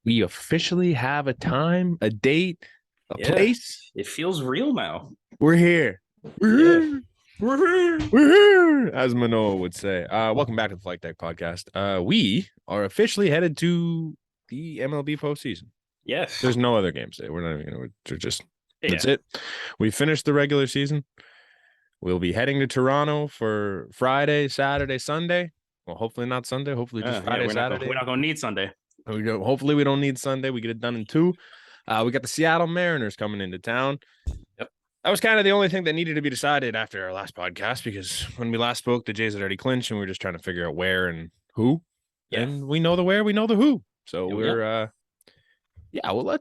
We officially have a time, a date, a Yeah, place. it feels real now. We're here. We're Yeah. here. We're here. We're here, as Manoa would say. Welcome back to the Flight Deck Podcast. We are officially headed to the MLB postseason. Yes. There's no other games today. We're not even gonna just Yeah. that's it. We finished the regular season. We'll be heading to Toronto for Friday, Saturday, Sunday. Well, hopefully not Sunday. Hopefully just Yeah. Friday, We're Saturday. not gonna need Sunday. Hopefully we don't need Sunday. We get it done in two. We got the Seattle Mariners coming into town. Yep. That was kind of the only thing that needed to be decided after our last podcast, because when we last spoke, the Jays had already clinched and we were just trying to figure out where and who. Yeah. And we know the where, we know the who. So Yep. we're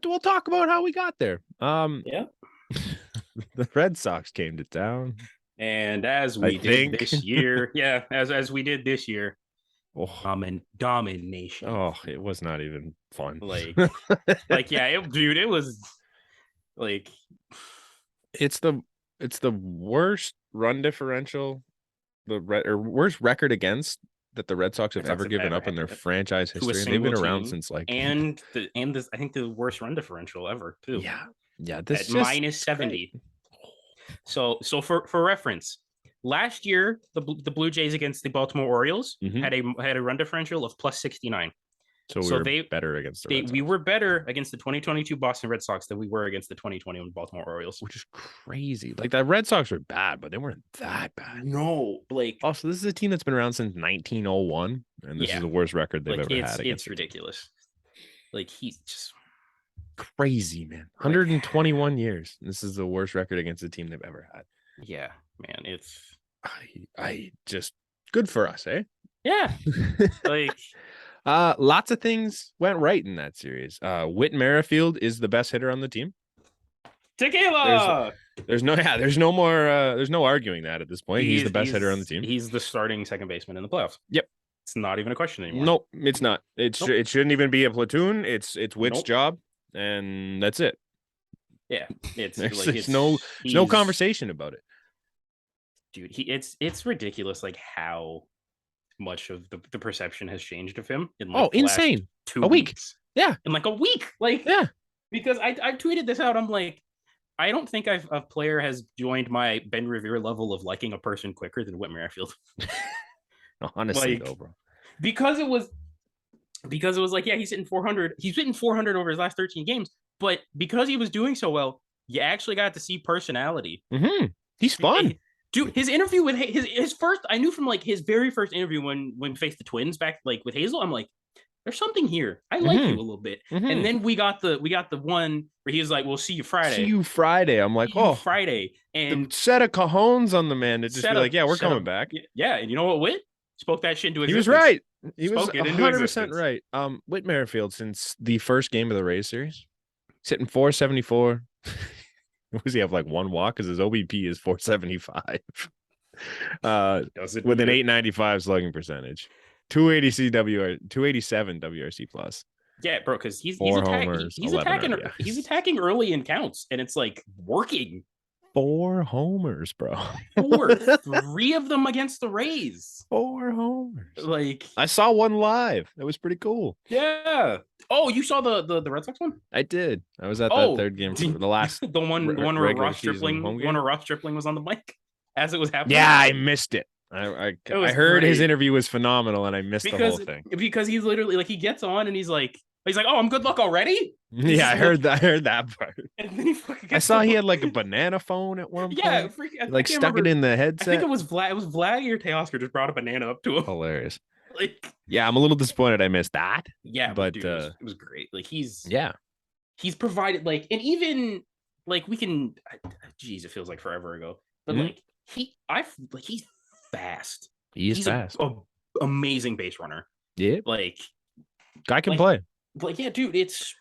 we'll talk about how we got there. Yeah. The Red Sox came to town. And as I we did think. this year, as we did this year, Oh, domination. oh, it was not even fun. Like, it was like it's the worst run differential, worst record against that the Red Sox have ever given up in their franchise history. And they've been around since like I think the worst run differential ever too. Yeah. This at minus 70. Great. So for reference, last year the Blue Jays against the Baltimore Orioles had a run differential of plus 69. So we were better against the Red Sox. We were better against the 2022 Boston Red Sox than we were against the 2021 Baltimore Orioles, which is crazy. Like, the Red Sox were bad, but they weren't that bad. No, like, also, this is a team that's been around since 1901, and this is the worst record they've ever had. It's ridiculous. Like, he's just crazy, man. 121 years. This is the worst record against a team they've ever had. Yeah, man. It's I just good for us, eh? Yeah. Like, lots of things went right in that series. Whit Merrifield is the best hitter on the team. Tequila. There's no arguing that at this point. He's the best hitter on the team. He's the starting second baseman in the playoffs. Yep. It's not even a question anymore. Nope, it's not. It shouldn't even be a platoon. It's Whit's job, and that's it. Yeah, there's no conversation about it, dude. It's ridiculous, like how much of the perception has changed of him in insane 2 weeks. Yeah, in like a week. Like, yeah, because I tweeted this out. I'm like, I don't think a player has joined my Ben Revere level of liking a person quicker than Whit Merrifield. Honestly, though, bro. Because it was like, yeah, he's hitting 400. He's hitting 400 over his last 13 games. But because he was doing so well, you actually got to see personality. He's fun. Dude, his interview with his first, I knew from like his very first interview when we faced the Twins back like with Hazel, I'm like, there's something here. I like you a little bit. And then we got the one where he was like, we'll see you Friday. See you Friday. I'm like, Friday. And the set of cajones on the man to just be like, yeah, we're coming back. Yeah. And you know what, Whit? Spoke that shit into He existence. was right. He was 100% right. Whit Merrifield, since the first game of the Rays series, he's hitting 474. Does he have like one walk? Because his OBP is 475. With an 895 slugging percentage. 287 WRC plus. Yeah, bro, because he's attacking early in counts, and it's like working. 4 homers, bro. 3 of them against the Rays. 4 homers. Like, I saw one live. It was pretty cool. Yeah. Oh, you saw the Red Sox one? I did. I was at that third game, the last the one where Ross Stripling was on the mic as it was happening. Yeah, I missed it. I heard his interview was phenomenal, and I missed the whole thing because he's literally like, he gets on and he's like, oh, I'm good luck already. Yeah, I heard that part. And then I saw he had like a banana phone at one point. Yeah, like stuck it in the headset. I think it was Vlad. It was Vlad or Teoscar just brought a banana up to him. Hilarious. Like, yeah, I'm a little disappointed I missed that. Yeah, but dude, it was great. Like, he's provided, like, and even like we can. Geez, it feels like forever ago. But like he's fast. He's fast. Amazing base runner. Yeah, like guy can play. Like, yeah, dude, it's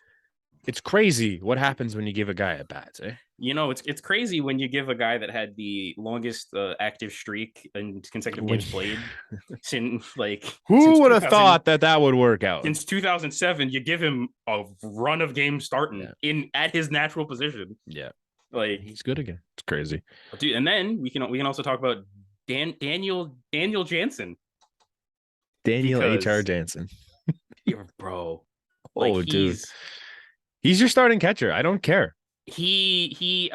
crazy what happens when you give a guy at bats, eh? You know, it's crazy when you give a guy that had the longest active streak in consecutive games played since, like, who would have thought that would work out? Since 2007, you give him a run of games starting at his natural position. Yeah, like, he's good again. It's crazy, dude. And then we can also talk about Daniel Jansen. Daniel HR Jansen. Yeah, bro. Like dude, he's your starting catcher. I don't care. He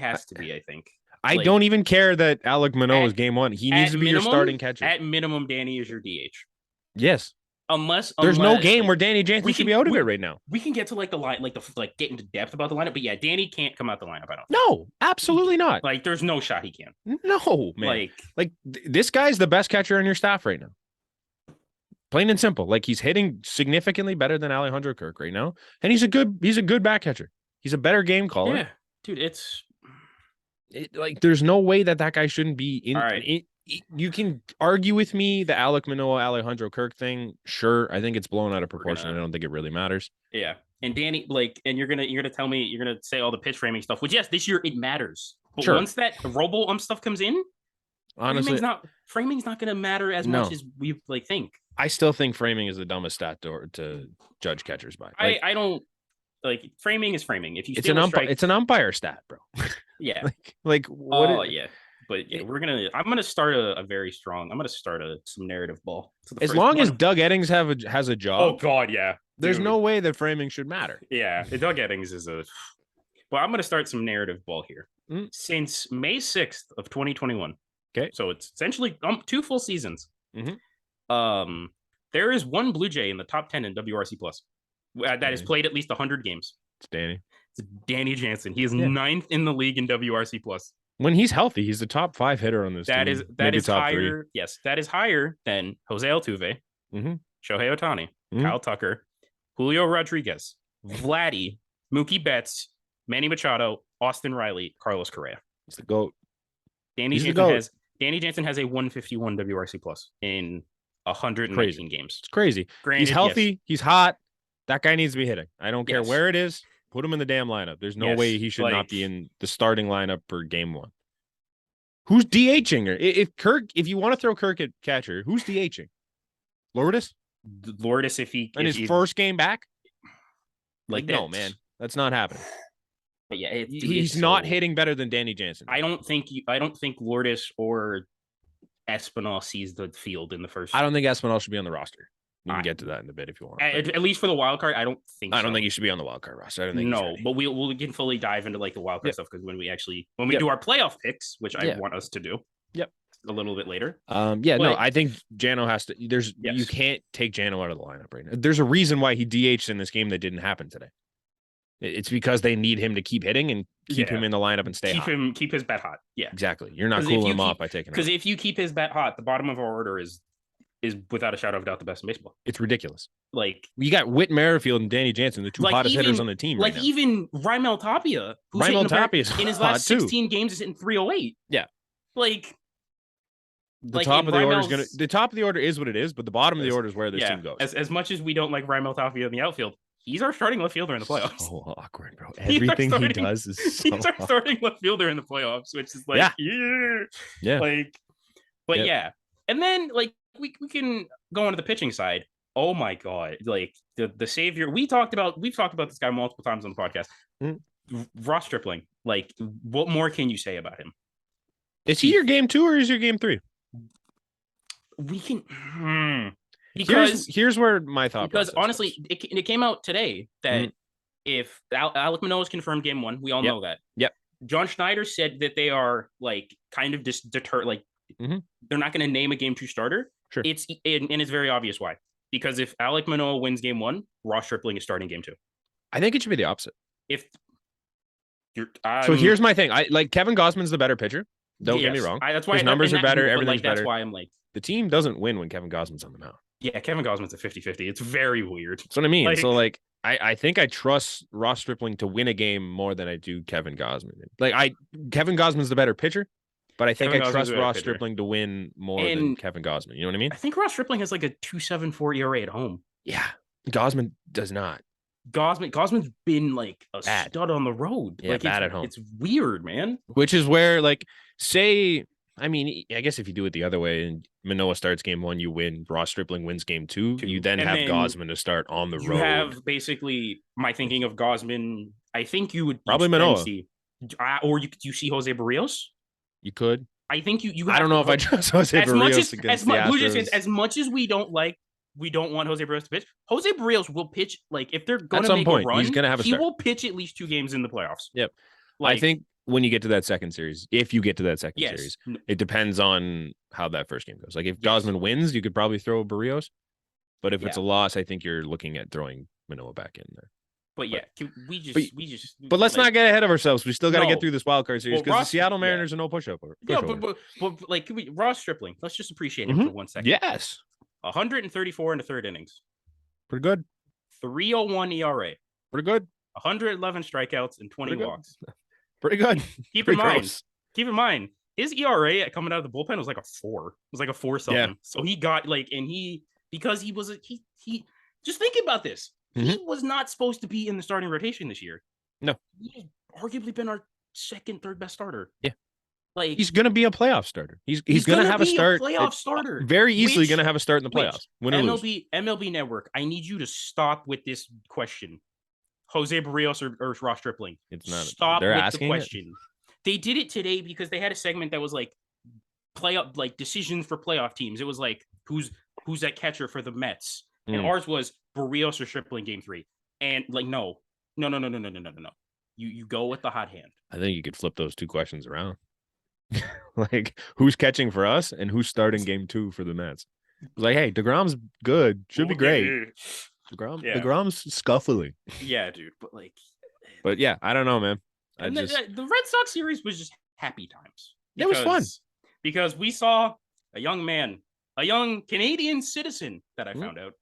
has to be. I think. I don't even care that Alek Manoah is game one. He needs to be your starting catcher. At minimum, Danny is your DH. Yes. Unless there's no game where Danny Jansen should be out of it right now. We can get to like the line, like get into depth about the lineup, but yeah, Danny can't come out the lineup. I don't. No, absolutely not. Like, there's no shot he can. No, man. Like this guy's the best catcher on your staff right now. Plain and simple. Like, he's hitting significantly better than Alejandro Kirk right now, and he's a good back catcher. He's a better game caller. Yeah, dude, like there's no way that guy shouldn't be in. All right. You can argue with me the Alek Manoah, Alejandro Kirk thing. Sure, I think it's blown out of proportion. I don't think it really matters. Yeah, and Danny, and you're gonna tell me, you're gonna say all the pitch framing stuff, which yes, this year it matters. But sure, once that robo stuff comes in, honestly, framing's not gonna matter as much as we think. I still think framing is the dumbest stat to judge catchers by. I don't framing is framing. If you it's an umpire stat, bro. Yeah. what? Yeah. But yeah, I'm gonna start some narrative ball. As long as Doug Eddings has a job. Oh God, yeah. There's no way that framing should matter. Yeah, Doug Eddings is Well, I'm gonna start some narrative ball here. Since May 6th of 2021. Okay. So it's essentially 2 full seasons. Mm-hmm. There is one Blue Jay in the top 10 in WRC plus that has played at least 100 games. It's Danny. It's Danny Jansen. He is 9th in the league in WRC plus. When he's healthy, he's the top 5 hitter on this team. That is higher. 3. Yes, that is higher than Jose Altuve, Shohei Ohtani, Kyle Tucker, Julio Rodriguez, Vladdy, Mookie Betts, Manny Machado, Austin Riley, Carlos Correa. He's the GOAT. Danny Jansen has a 151 WRC plus in 119 games. It's crazy. Granted, he's healthy. Yes. He's hot. That guy needs to be hitting. I don't care where it is. Put him in the damn lineup. There's no way he should not be in the starting lineup for game 1. Who's DHing her? If you want to throw Kirk at catcher, who's DHing? Lourdes, if his first game back. No, man, that's not happening. But yeah, he's not hitting better than Danny Jansen. I don't think Lourdes or Espinal sees the field in the first. I don't think Espinal should be on the roster. We can get to that in a bit if you want. At least for the wild card, I don't think he should be on the wild card roster. I don't think. No, but we can fully dive into the wild card stuff because when we do our playoff picks, which I want us to do, a little bit later. I think Jano has to. You can't take Jano out of the lineup right now. There's a reason why he DH'd in this game that didn't happen today. It's because they need him to keep hitting and keep him in the lineup and keep his bat hot. Yeah, exactly. You're not cooling him off by taking him. Because if you keep his bat hot, the bottom of our order is without a shadow of a doubt the best in baseball. It's ridiculous. You got Whit Merrifield and Danny Jansen, the two hottest hitters on the team right now. Even Raimel Tapia, who's in his last 16 games is hitting 308. Yeah. The top of the order is what it is, but the bottom of the order is where this team goes. As much as we don't like Raimel Tapia in the outfield, he's our starting left fielder in the playoffs. So awkward, bro. Everything he does is so he's our starting left fielder in the playoffs, which is And then we can go into the pitching side. Oh my God. The savior. We've talked about this guy multiple times on the podcast. Ross Stripling. What more can you say about him? Is he your game 2 or is your game 3? We can because here's where my thought. Because honestly, it came out today that if Alek Manoah is confirmed game 1, we all know that. Yep. John Schneider said that they are kind of just they're not going to name a game 2 starter. Sure. It's very obvious why. Because if Alek Manoah wins game 1, Ross Stripling is starting game 2. I think it should be the opposite. So here's my thing. Kevin Gausman's the better pitcher. Don't get me wrong. That's why his numbers are better. Everything's better. That's why I'm the team doesn't win when Kevin Gausman's on the mound. Yeah, Kevin Gausman's a 50-50. It's very weird. That's what I mean. I think I trust Ross Stripling to win a game more than I do Kevin Gausman. Kevin Gausman's the better pitcher, but I think I trust Ross Stripling to win more than Kevin Gausman. You know what I mean? I think Ross Stripling has a 2.74 ERA at home. Yeah, Gausman does not. Guosman's been a stud on the road. Yeah, bad at home. It's weird, man. Which is where I guess if you do it the other way and Manoah starts game 1, you win. Ross Stripling wins game 2. You then have Gausman to start on the road. You have basically my thinking of Gausman. I think you would probably Manoah, or you see Jose Barrios. You could. I think you. I don't know if I trust Jose Barrios against the Astros. As much as we don't like we don't want Jose Barrios to pitch. Jose Barrios will pitch, like, if they're going to make point, a run, he's gonna have a start. He will pitch at least 2 games in the playoffs. Yep. Like, I think when you get to that second series, if you get to that second series, it depends on how that first game goes. Like, if Gausman wins, you could probably throw Barrios. But if it's a loss, I think you're looking at throwing Manoah back in there. But yeah, but let's not get ahead of ourselves. We still got to get through this wild card series because the Seattle Mariners are no pushover. Yeah, but like, Ross Stripling, let's just appreciate him for 1 second. Yes. 134 in the third innings. Pretty good. 3.01 ERA. Pretty good. 111 strikeouts and 20 walks. Pretty good. Keep in mind, his ERA coming out of the bullpen was like a 4. It was like a 4 something. Yeah. So he got because he was he just thinking about this. He was not supposed to be in the starting rotation this year. No. He's arguably been our second, third best starter. Yeah. Like, he's gonna be a playoff starter. He's gonna have a start. Playoff starter. Very easily gonna have a start in the playoffs. Win or lose. MLB Network, I need you to stop with this question. Jose Barrios or Ross Stripling. It's not. Stop with the question. They did it today because they had a segment that was like playoff, like decisions for playoff teams. It was like who's that catcher for the Mets, and ours was Barrios or Stripling game 3. And like no. You go with the hot hand. I think you could flip those 2 questions around. Like, who's catching for us and who's starting game 2 for the Mets? Like, hey, DeGrom's good, should be great. DeGrom's scuffling. Yeah, dude, but yeah, I don't know, man. The Red Sox series was just happy times. It was fun because we saw a young Canadian citizen that I found out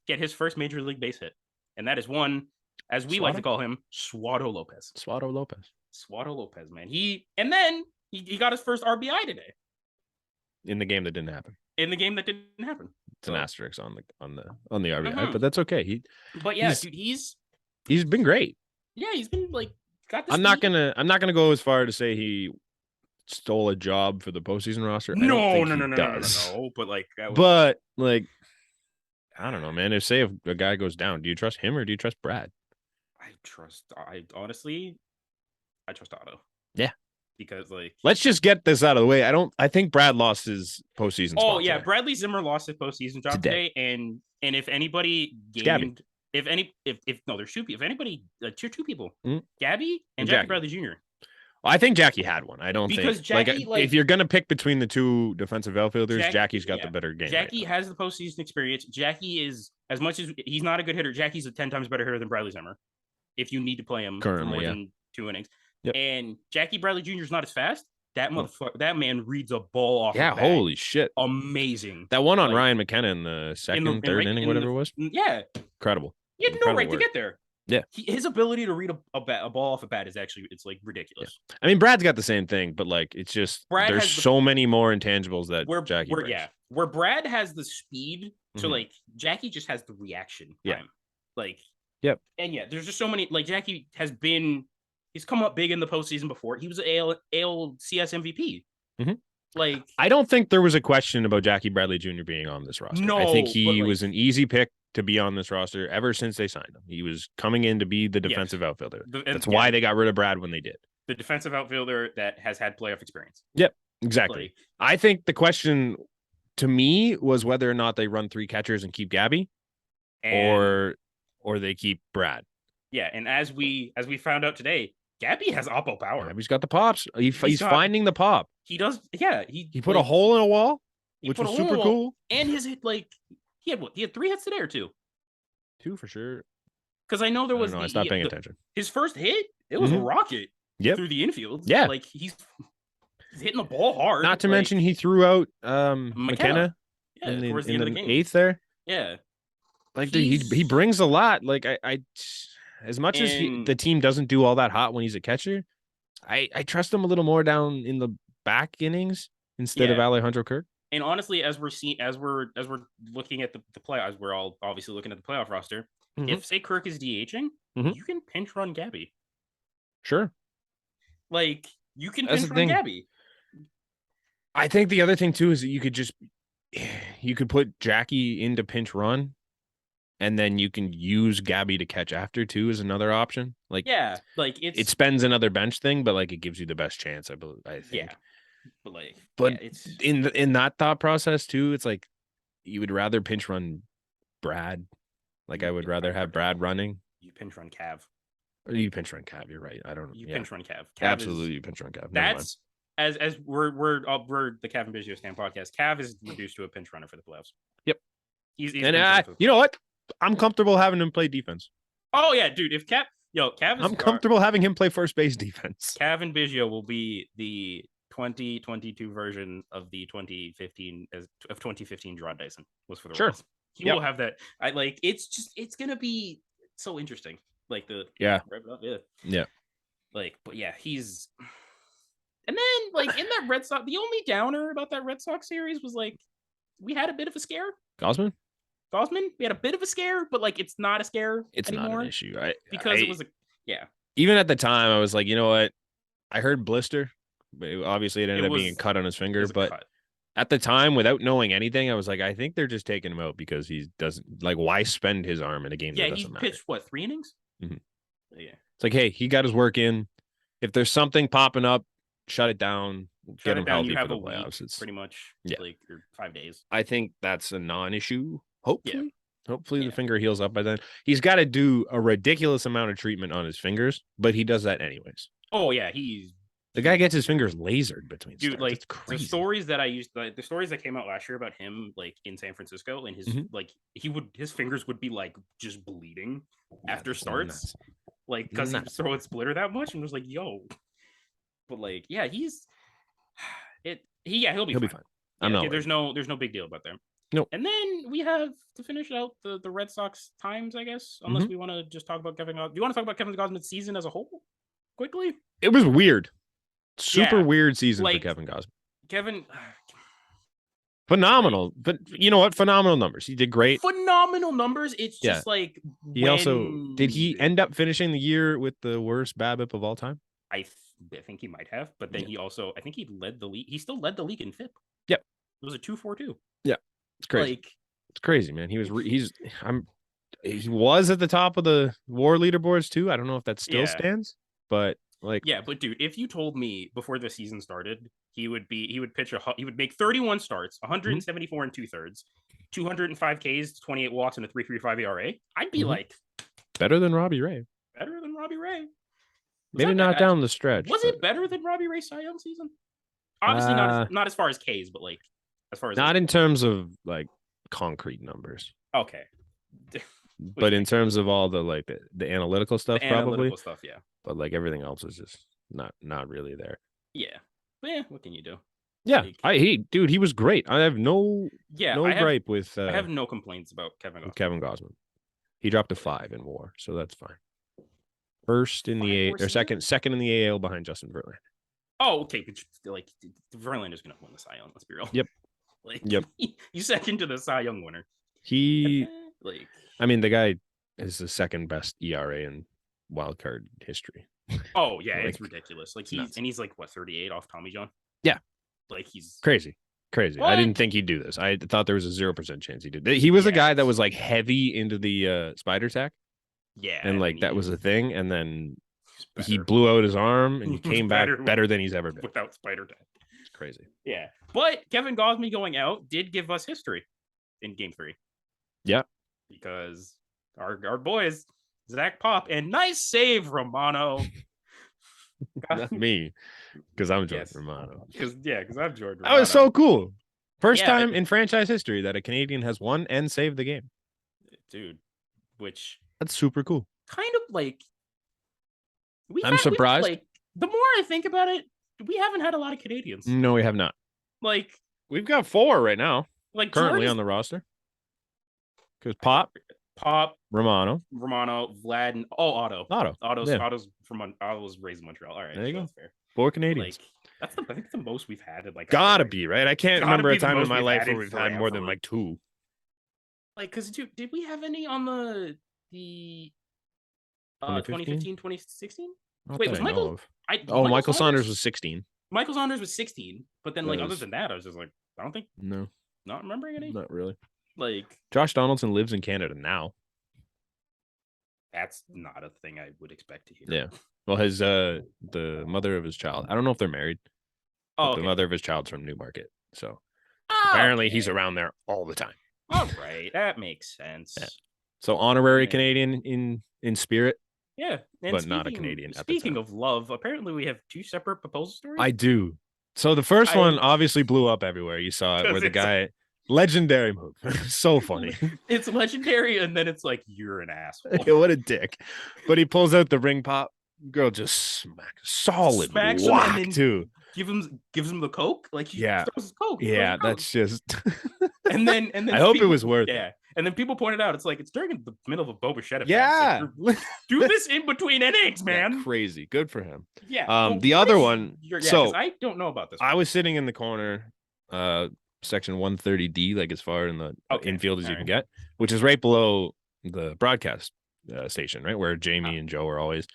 get his first major league base hit, and that is one, as we like to call him, Swato Lopez. Swato Lopez, man. He got his first RBI today in the game that didn't happen. It's an asterisk on the RBI, but that's okay. He's been great. Yeah, he's been like got this. I'm not gonna go as far to say he stole a job for the postseason roster. No. But like, I don't know, man. If a guy goes down, do you trust him or do you trust Brad? Honestly trust Otto. Yeah. Because let's just get this out of the way. I think Brad lost his postseason spot. Oh yeah, today. Bradley Zimmer lost his postseason job today. And if anybody gained, if anybody, 2 people, Gabby and Jackie Bradley Jr. Well, I think Jackie had one. I don't think Jackie, if you're gonna pick between the 2 defensive outfielders, Jackie's got the better game. Jackie has the postseason experience. Jackie is, as much as he's not a good hitter, Jackie's a 10 times better hitter than Bradley Zimmer. If you need to play him currently, more than 2 innings. Yep. And Jackie Bradley Jr. is not as fast. That man reads a ball off. Yeah, holy shit. Amazing. That one on Ryan McKenna in the third inning, whatever it was. Yeah. Incredible. He had no right to get there. Yeah. His ability to read a ball off a bat is actually, it's like ridiculous. Yeah. I mean, Brad's got the same thing, but like, it's just, there's so many more intangibles that Jackie brings. Yeah. Where Brad has the speed, so like Jackie just has the reaction time. Yeah. Like, yep. And yeah, there's just so many, like Jackie he's come up big in the postseason before. He was an ALCS MVP. Like, I don't think there was a question about Jackie Bradley Jr. being on this roster. No, I think he was an easy pick to be on this roster ever since they signed him. He was coming in to be the defensive outfielder. That's why they got rid of Brad when they did. The defensive outfielder that has had playoff experience. Yep, exactly. I think the question to me was whether or not they run 3 catchers and keep Gabby, or they keep Brad. Yeah, and as we found out today, Gabby has oppo power. Gabby's got the pops. He's finding the pop. He does. Yeah, he put a hole in a wall, which was super cool. And his hit, he had 3 hits today or 2. 2 for sure. Because I know there was. I stopped paying attention. His first hit, it was a rocket. Through the infield. Yeah, like he's hitting the ball hard. Not to mention he threw out McKenna. Yeah, towards the end of the game. 8th there. Yeah, like he brings a lot. Like I as much as the team doesn't do all that hot when he's a catcher, I trust him a little more down in the back innings instead of Alejandro Kirk. And honestly, as we're looking at the playoffs, we're all obviously looking at the playoff roster. If say Kirk is DHing, you can pinch run Gabby. Sure. Like you can pinch run Gabby. I think the other thing too is that you could put Jackie into pinch run, and then you can use Gabby to catch after too is another option. Like it spends another bench thing, but like it gives you the best chance. I think. Yeah. But it's in that thought process too. It's like you would rather pinch run Brad. Like I would rather have Brad running. You pinch run Cav. Or you pinch run Cav. You're right. I don't. You pinch run Cav. Absolutely, you pinch run Cav. That's as we're the Cav and Biggio Stand podcast. Cav is reduced to a pinch runner for the playoffs. Yep. He's and you know what? I'm comfortable having him play defense. Oh yeah, dude. If Cav I'm comfortable having him play first base defense. Cav and Biggio will be the 2022 version of the 2015 John Dyson was for the Royals. He will have that. It's gonna be so interesting. Like the yeah. Like, but yeah, he's. And then like in that Red Sox, the only downer about that Red Sox series was like we had a bit of a scare. Gausman, we had a bit of a scare, but like it's not a scare. It's anymore not an issue, because it was Even at the time, I was like, you know what? I heard blister, but obviously it ended up being a cut on his finger. But at the time, without knowing anything, I was like, I think they're just taking him out because he doesn't like. Why spend his arm in a game that doesn't matter? He pitched what 3 innings? Mm-hmm. Yeah, it's like, hey, he got his work in. If there's something popping up, shut it down. Get him healthy for the playoffs. It's pretty much like 5 days. I think that's a non-issue. Hopefully the finger heals up by then. He's got to do a ridiculous amount of treatment on his fingers, but he does that anyways. Oh yeah, the guy gets his fingers lasered between dude. Starts. Like it's crazy. The stories that I used, the stories that came out last year about him, like in San Francisco, and his like his fingers would be like just bleeding after starts, like because he was throwing splitter that much, and was like, yo. But like, yeah, he'll be fine. I'm not. There's no big deal about that. Nope. And then we have to finish out the Red Sox times, I guess, unless we want to just talk about Kevin. Do you want to talk about Kevin Gausman's season as a whole quickly? It was weird. Super weird season for Kevin Gausman. Phenomenal. But you know what? Phenomenal numbers. He did great. Phenomenal numbers. It's just like did he end up finishing the year with the worst BABIP of all time? I think he might have, but then I think he led the league. He still led the league in FIP. Yep. It was a 2.42. Yeah. It's crazy. It's crazy, man. He was at the top of the WAR leaderboards too. I don't know if that still stands, but but dude, if you told me before the season started, he would make 31 starts, 174 and 2/3, 205 Ks, 28 walks, and a 3.35 ERA, I'd be like better than Robbie Ray. Maybe not down the stretch. Was it better than Robbie Ray's Cy Young season? Obviously not as far as Ks, but like as far as not in terms of like concrete numbers. Okay. But in terms of all the like the analytical stuff, probably. Yeah. But like everything else is just not really there. Yeah. But yeah, what can you do? Yeah. He was great. I have no gripe with I have no complaints about Kevin Gausman. He dropped a 5 in WAR, so that's fine. First in the A or second in the AL behind Justin Verlander. Oh, okay. But like Verlander's gonna win the Cy Young, let's be real. Yep. He's second to the Cy Young winner. I mean, the guy is the second best ERA in wild card history. Oh yeah, it's ridiculous. Like he's like what 38 off Tommy John. Yeah, like he's crazy. What? I didn't think he'd do this. I thought there was a 0% chance he did. He was a guy that was like heavy into the spider tack. Yeah, and like that was a thing, and then he blew out his arm and he came back better than he's ever been without spider tack. It's crazy. Yeah, but Kevin Gausman going out did give us history in Game 3. Yeah, because our boys Zach Pop and nice save Romano. Not me, because I'm Jordan Romano. Because I'm Jordan Romano. That was so cool. First time in franchise history that a Canadian has won and saved the game, dude. Which that's super cool. Kind of like I'm surprised. Like the more I think about it, we haven't had a lot of Canadians. No, we have not. Like we've got 4 right now. Like currently on the roster. Because Pop, Romano, Vlad, and Otto. Otto's raised in Montreal. All right, there you go. That's fair. 4 Canadians. Like I think the most we've had. Like gotta be right. I can't remember a time in my life where we've had more than like 2. Like, because did we have any on the 2015, 2016? Wait, was Michael? Michael Saunders was 16. Michael Saunders was 16, but then other than that, I was just like, I don't think. No. Not remembering any. Not really. Like Josh Donaldson lives in Canada now. That's not a thing I would expect to hear. Yeah. Well, his the mother of his child. I don't know if they're married. The mother of his child's from Newmarket, so apparently he's around there all the time. All right, that makes sense. Yeah. So honorary Canadian in spirit. Yeah, but not a Canadian. Speaking of love, apparently we have 2 separate proposal stories. I do. So the first one obviously blew up everywhere. You saw it where the guy, legendary move, so funny. It's legendary, and then it's like, you're an asshole. What a dick! But he pulls out the ring pop. Girl just smacks him and then too. Gives him the coke, like he throws his coke. Yeah, that's just. and then I hope it was worth it. Yeah. And then people pointed out, it's like, it's during the middle of a Boba Fett. Yeah. Like, do this in between innings, man. Yeah, crazy. Good for him. Yeah. The other one. So I don't know about this one. I was sitting in the corner, section 130D, like as far in the infield as you can get, which is right below the broadcast station, right? Where Jamie and Joe are always.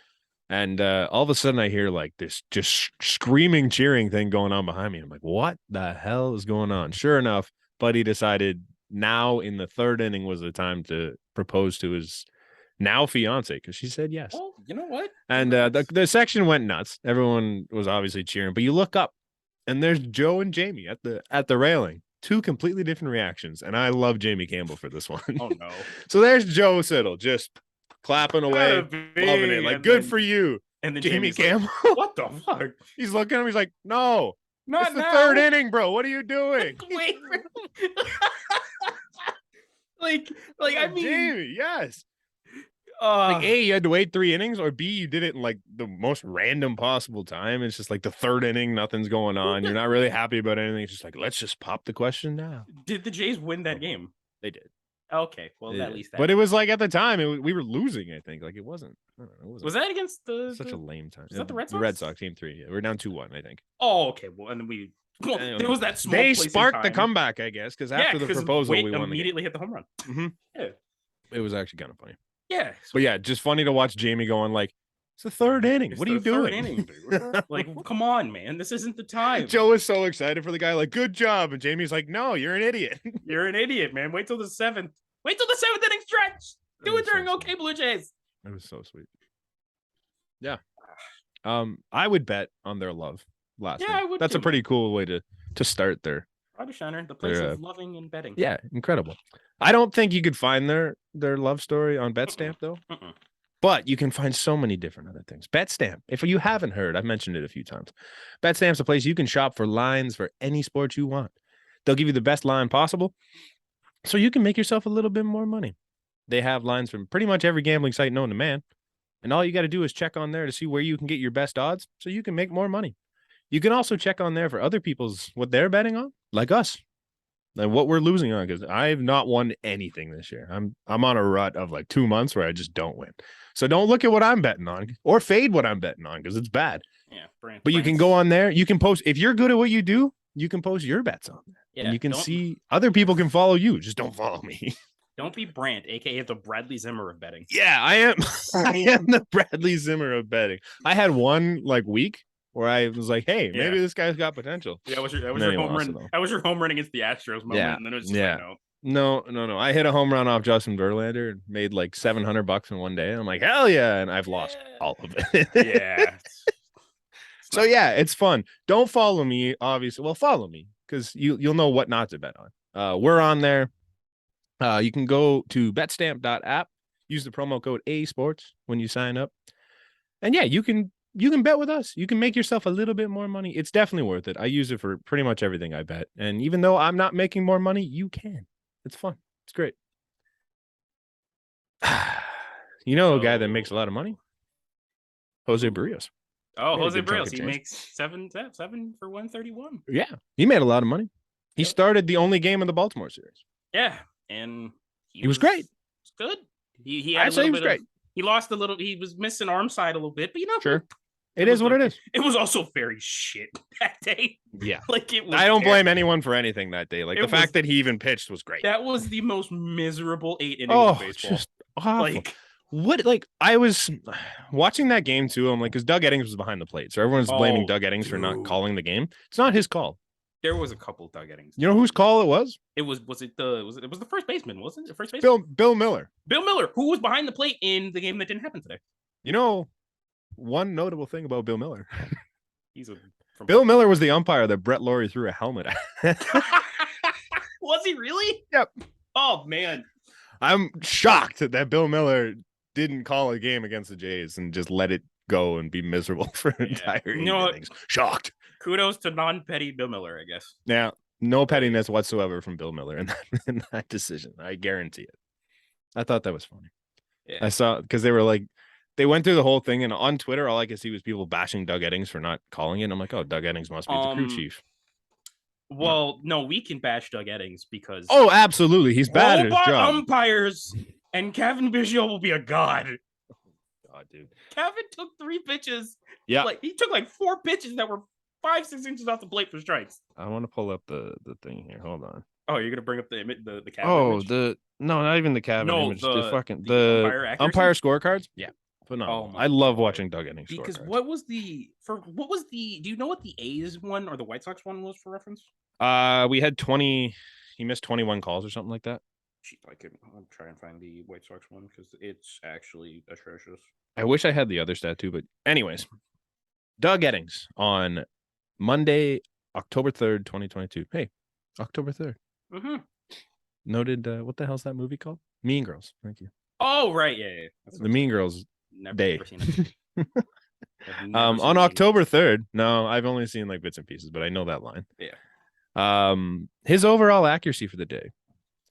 And all of a sudden I hear like this just screaming, cheering thing going on behind me. I'm like, what the hell is going on? Sure enough, Buddy decided now in the 3rd inning was the time to propose to his now fiance because she said yes. Oh, you know what? And the section went nuts. Everyone was obviously cheering, but you look up and there's Joe and Jamie at the railing. 2 completely different reactions. And I love Jamie Campbell for this one. Oh no. So there's Joe Siddle just clapping away, loving it. Like, good for you. And then Jamie Campbell. Like, what the fuck? He's looking at him. He's like, no. Not it's the 3rd inning, bro. What are you doing? Wait. like I mean, Jamie, yes. Like A, you had to wait 3 innings, or B, you did it in like the most random possible time. It's just like the 3rd inning, nothing's going on. You're not really happy about anything. It's just like, let's just pop the question now. Did the Jays win that game? They did. Okay, well, at least that. But it was like at the time, we were losing, I think. Like it wasn't. I don't know, it wasn't was that against such a lame time? Was that the Red Sox? The Red Sox, game 3. Yeah, we're down 2-1, I think. Oh, okay. Well, and then there was that small. They sparked the comeback, I guess, because after the proposal, we won. Immediately hit the home run. Mm-hmm. Yeah, it was actually kind of funny. Yeah, but yeah, just funny to watch Jamie going like, it's the 3rd inning. What are you doing? 3rd inning, dude. Like, come on, man. This isn't the time. Joe is so excited for the guy. Like, good job. And Jamie's like, no, you're an idiot. You're an idiot, man. Wait till the 7th. Wait till the 7th inning stretch. Do it during OK Blue Jays. It was so sweet. Yeah. I would bet on their love last night. I would. That's a pretty cool way to start their Shiner, the place of loving and betting. Yeah, incredible. I don't think you could find their love story on BetStamp though. But you can find so many different other things. BetStamp, if you haven't heard, I've mentioned it a few times. BetStamp's a place you can shop for lines for any sport you want. They'll give you the best line possible, so you can make yourself a little bit more money. They have lines from pretty much every gambling site known to man. And all you got to do is check on there to see where you can get your best odds so you can make more money. You can also check on there for other people's, what they're betting on, like us, and what we're losing on, because I've not won anything this year. I'm on a rut of like 2 months where I just don't win. So don't look at what I'm betting on or fade what I'm betting on because it's bad. Yeah, but you can go on there. You can post, if you're good at what you do, you can post your bets on there. Yeah, and you can see other people can follow you. Just don't follow me. Don't be Brandt, aka the Bradley Zimmer of betting. Yeah, I am. I am the Bradley Zimmer of betting. I had one like week where I was like, "Hey, maybe this guy's got potential." Yeah, that was your home run. That was your home run against the Astros moment. Yeah, and then it was just like, no. I hit a home run off Justin Verlander and made like $700 in one day. I'm like, hell yeah, and I've lost all of it. Yeah. So yeah, it's fun. Don't follow me, obviously. Well, follow me because you'll know what not to bet on. We're on there. You can go to betstamp.app, use the promo code ASports when you sign up. And yeah, you can bet with us. You can make yourself a little bit more money. It's definitely worth it. I use it for pretty much everything I bet. And even though I'm not making more money, you can. It's fun. It's great. You know a guy that makes a lot of money? Jose Barrios. Oh, Jose Barrios. He makes 7 for 131. Yeah, he made a lot of money. He started the only game of the Baltimore series. Yeah. And he was great. Good. He had he was great. He lost a little. He was missing arm side a little bit, but sure. It is what it is. It was also very shit that day. Yeah. Like it was. I don't blame anyone for anything that day. Like the fact that he even pitched was great. That was the most miserable 8 innings of baseball. Just awful. Like I was watching that game too. I'm like, because Doug Eddings was behind the plate, so everyone's blaming Doug Eddings for not calling the game. It's not his call. There was a couple Doug Eddings. You know whose call it was? It was the first baseman, wasn't it? First baseman? Bill Miller. Bill Miller, who was behind the plate in the game that didn't happen today. You know, one notable thing about Bill Miller. Bill Miller was the umpire that Brett Laurie threw a helmet at. Was he really? Yep. Oh man, I'm shocked that Bill Miller didn't call a game against the Jays and just let it go and be miserable for an entire 8 innings. Shocked. Kudos to non-petty Bill Miller, I guess. Now, no pettiness whatsoever from Bill Miller in that decision. I guarantee it. I thought that was funny. Yeah. I saw because they were like, they went through the whole thing, and on Twitter, all I could see was people bashing Doug Eddings for not calling it. And I'm like, oh, Doug Eddings must be the crew chief. Well, no, we can bash Doug Eddings because absolutely, he's bad at his job. Umpires and Kevin Biggio will be a god. God, dude. Kevin took 3 pitches. Yeah, he took 4 pitches that were 5-6 inches off the plate for strikes. I want to pull up the thing here. Hold on. Oh, you're gonna bring up the cabinet? Oh, image? No, not even the cabinet image. The umpire scorecards. Yeah, phenomenal. I love watching Doug Eddings because what was the do you know what the A's one or the White Sox one was for reference? We had 20. He missed 21 calls or something like that. I'll try and find the White Sox one because it's actually atrocious. I wish I had the other stat too, but anyways, Doug Eddings on Monday, October 3rd, 2022. Hey, October 3rd. Mm-hmm. Noted. What the hell's that movie called? Mean Girls. Thank you. Oh, right. Yeah. That's the Mean Girls Day. Never seen it. On October 3rd. No, I've only seen like bits and pieces, but I know that line. Yeah. His overall accuracy for the day,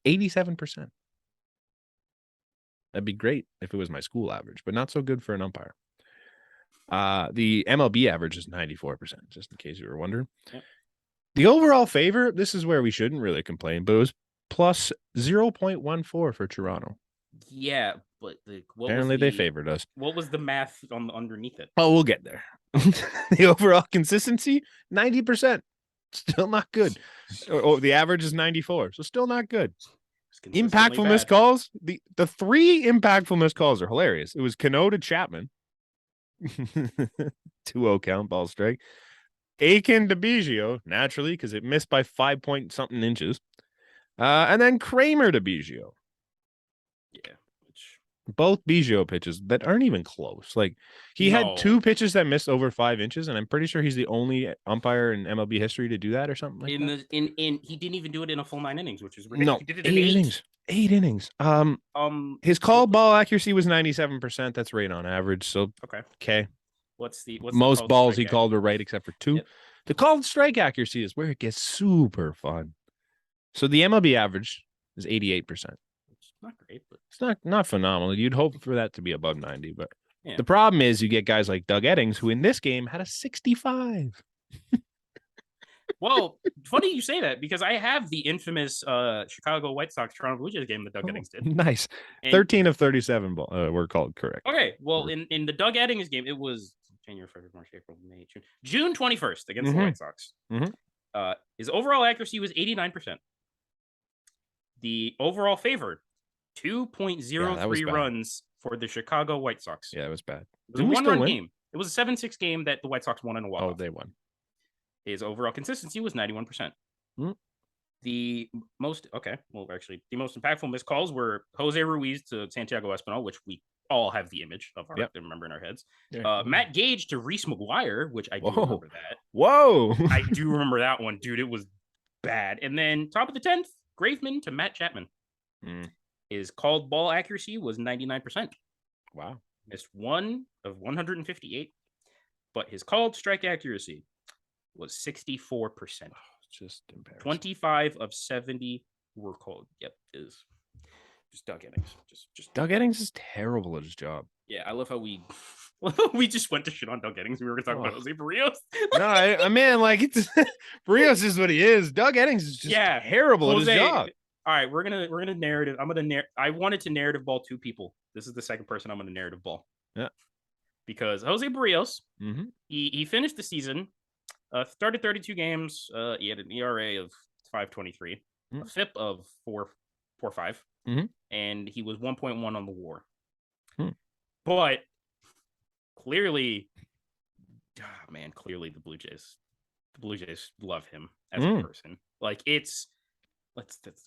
87%. That'd be great if it was my school average, but not so good for an umpire. The MLB average is 94%, just in case you were wondering. Yep. The overall favor, this is where we shouldn't really complain, but it was plus 0.14 for Toronto. Yeah, but apparently they favored us. What was the math underneath it? Oh, we'll get there. The overall consistency, 90%. Still not good. The average is 94, so still not good. Impactful missed calls. The 3 impactful missed calls are hilarious. It was Cano to Chapman. 2-0 count, ball strike. Aiken to Biggio, naturally, because it missed by 5 point something inches. And then Kramer to Biggio. Yeah. Both Biggio pitches that aren't even close. Like he had 2 pitches that missed over 5 inches, and I'm pretty sure he's the only umpire in MLB history to do that or something like that. He didn't even do it in a full 9 innings, which is ridiculous. No, he did it in 8 innings. 8 innings. His call ball accuracy was 97%. That's right on average. So okay. What's most the balls he called were right except for 2. Yep. The called strike accuracy is where it gets super fun. So the MLB average is 88%. It's not great, but it's not phenomenal. You'd hope for that to be above 90, but the problem is you get guys like Doug Eddings, who in this game had a 65. Well, funny you say that because I have the infamous Chicago White Sox Toronto Blue Jays game that Doug Eddings did. Nice. 13 of 37 were called correct. Okay, well, in the Doug Eddings game, it was January, February, March, April, May, June 21st against the White Sox. Mm-hmm. His overall accuracy was 89%. The overall favor, 2.03 runs for the Chicago White Sox. Yeah, it was bad. It was a 1-run game. It was a 7-6 game that the White Sox won in a walk-off. Oh, they won. His overall consistency was 91%. Mm-hmm. The most impactful missed calls were Jose Ruiz to Santiago Espinal, which we all have the image of remember in our heads. Yeah. Matt Gage to Reese McGuire, which I do remember that. Whoa. I do remember that one, dude. It was bad. And then top of the 10th, Graveman to Matt Chapman. His called ball accuracy was 99%. Wow. Missed 1 of 158, but his called strike accuracy was 64%. Just embarrassing. 25 of 70 were called. Yep, is just Doug Eddings. Just Doug Eddings is terrible at his job. Yeah, I love how we just went to shit on Doug Eddings. We were going to talk about Jose Barrios. No, I mean, like it's Barrios is what he is. Doug Eddings is just terrible at his job. All right, we're gonna narrative. I wanted to narrative ball 2 people. This is the second person I'm gonna narrative ball. Yeah, because Jose Barrios, he finished the season. Started 32 games. He had an ERA of 5.23, a FIP of 4.45, and he was 1.1 on the WAR. But clearly, the Blue Jays love him as a person. Like let's get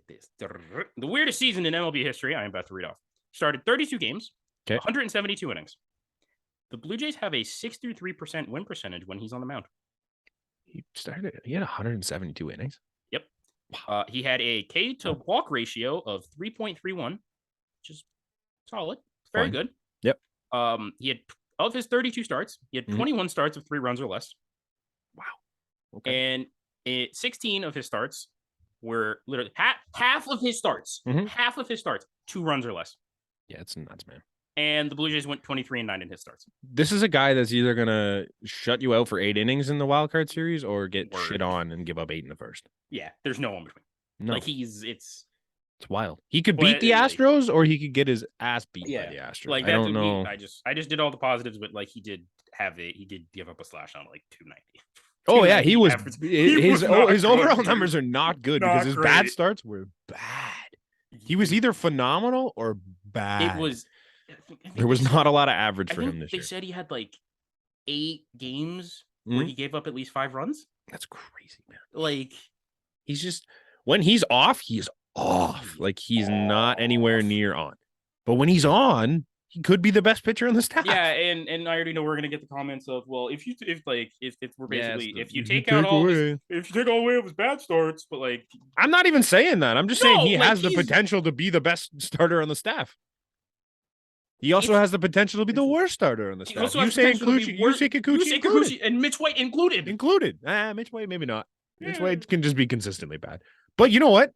this. The weirdest season in MLB history. I am about to read off. Started 32 games, 172 innings. The Blue Jays have a 63% win percentage when he's on the mound. He had 172 innings. Yep. He had a K to walk ratio of 3.31, which is solid. Very good. Yep. He had, of his 32 starts, he had 21 starts of 3 runs or less. Wow. Okay. And 16 of his starts were literally half of his starts, 2 runs or less. Yeah, it's nuts, man. And the Blue Jays went 23-9 in his starts. This is a guy that's either gonna shut you out for 8 innings in the wild card series or get shit on and give up 8 in the first. Yeah, there's no one between. No. Like it's wild. He could beat the Astros or he could get his ass beat by the Astros. Like, I don't know. I just did all the positives, but like he did give up a slash on like 290. Oh yeah, he was his overall numbers are not good because his bad starts were bad. He was either phenomenal or bad. There was not a lot of average for him this year. They said he had like 8 games where he gave up at least 5 runs. That's crazy, man. Like he's just when he's off, he's off. Like he's not anywhere near on. But when he's on, he could be the best pitcher on the staff. Yeah, and I already know we're gonna get the comments of, well, if we're basically if you take all away of his bad starts, but like I'm not even saying that. I'm just saying he has the potential to be the best starter on the staff. He also has the potential to be the worst starter on the staff. You say Kikuchi and Mitch White included. Mitch White maybe not. Mitch White can just be consistently bad. But you know what?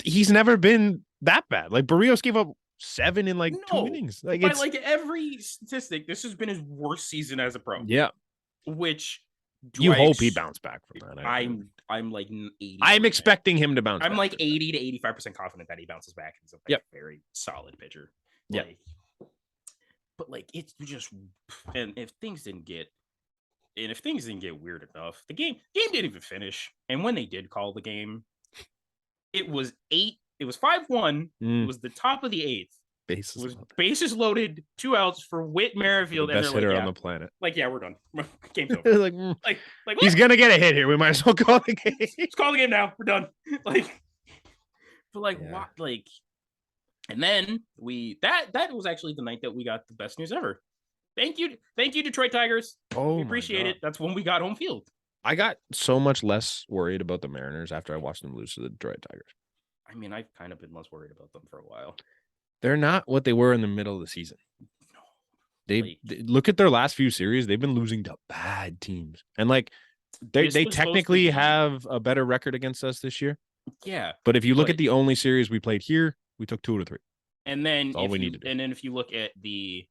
He's never been that bad. Like Barrios gave up 7 in 2 innings. Like by like every statistic, this has been his worst season as a pro. Yeah. Which you hope he bounced back from that. I'm like 80. I'm expecting him to bounce back. I'm like 80 to 85% confident that he bounces back. He's a very solid pitcher. Yeah. But like it's just, and if things didn't get weird enough, the game didn't even finish. And when they did call the game, it was 5-1. It was the top of the 8th. Bases loaded, 2 outs for Whit Merrifield, the best hitter on the planet. Like, yeah, we're done. Game's over. like he's gonna get a hit here. We might as well call the game. Let's call the game now. We're done. What? Like. And then that was actually the night that we got the best news ever. Thank you, Detroit Tigers. We appreciate it. That's when we got home field. I got so much less worried about the Mariners after I watched them lose to the Detroit Tigers. I mean, I've kind of been less worried about them for a while. They're not what they were in the middle of the season. No. They look at their last few series. They've been losing to bad teams, and like they technically have a better record against us this year. Yeah, but if you look at the only series we played here, we took 2 out of 3. And then all we need to do. And then if you look at the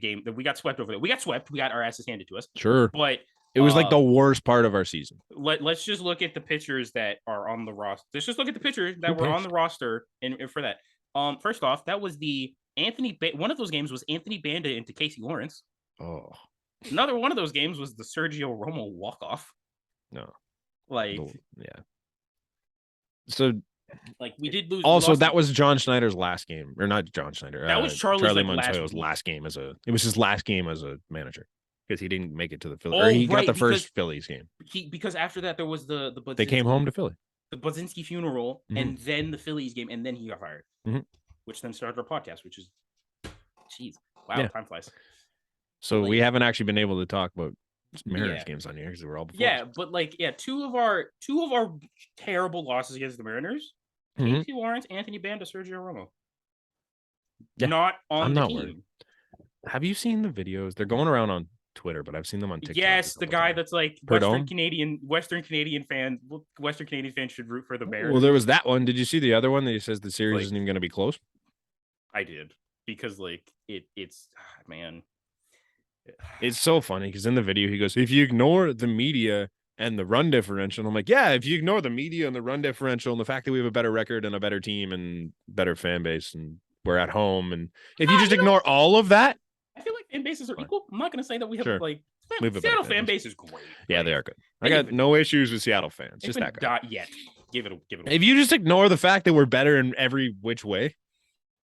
game that we got swept over there, we got our asses handed to us. Sure, but it was like the worst part of our season. Let's just look at the pitchers that are on the roster. Let's just look at the pitchers that were on the roster. And for that, first off, that was the one of those games was Anthony Banda into Casey Lawrence. Oh, another one of those games was the Sergio Romo walk-off. No, yeah. So, like we did lose. Also, that was John Schneider's last game, or not John Schneider. That was Charlie Montoyo's last game It was his last game as a manager because he didn't make it to the Phillies. Or he got the first Phillies game. Because after that there was the they came home to Philly, the Budzinski funeral, and then the Phillies game, and then he got fired, which then started our podcast. Which is, time flies. So we haven't actually been able to talk about Mariners games on here because we're all before. Yeah, but two of our terrible losses against the Mariners, Casey Lawrence, Anthony Banda, Sergio Romo. Yeah. Not on I'm the not team. Worried. Have you seen the videos? They're going around on Twitter, but I've seen them on TikTok. Yes, the guy that's like Western Canadian fan should root for the Bears. Well, there was that one. Did you see the other one that he says the series isn't even going to be close? I did, because it's man. It's so funny because in the video he goes, if you ignore the media and the run differential, and I'm like, yeah, if you ignore the media and the run differential and the fact that we have a better record and a better team and better fan base and we're at home, and if you just ignore all of that, I feel like fan bases are equal. I'm not going to say that we have Seattle fan base is great. Yeah, they are good. I got no issues with Seattle fans. Just that guy. Yet. Give it. If you just ignore the fact that we're better in every which way.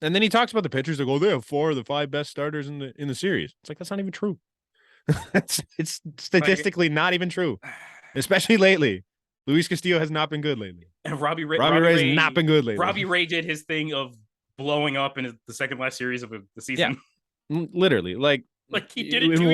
And then he talks about the pitchers that go, they have 4 of the 5 best starters in the series. It's like, that's not even true. it's statistically not even true, especially lately. Luis Castillo has not been good lately. And Robbie Ray has not been good lately. Robbie Ray did his thing of blowing up in the second last series of the season. Yeah, literally. Like he did it in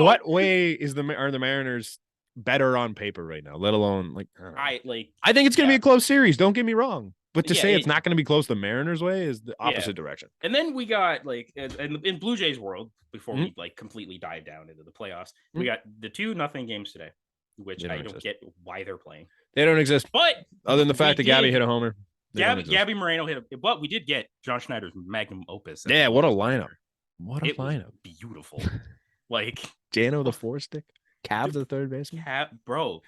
what way are the Mariners better on paper right now, let alone I think it's going to be a close series. Don't get me wrong. But to say it's not going to be close the Mariners way is the opposite direction. And then we got in Blue Jays world, before we completely dive down into the playoffs, we got the 2-0 games today, which I don't get why they're playing. They don't exist. But other than the fact that Gabby hit a homer. Gabby Moreno hit but we did get John Schneider's magnum opus. Yeah, what a lineup. What a lineup. Beautiful. Jano the 4-stick. Cav the third baseman. Cav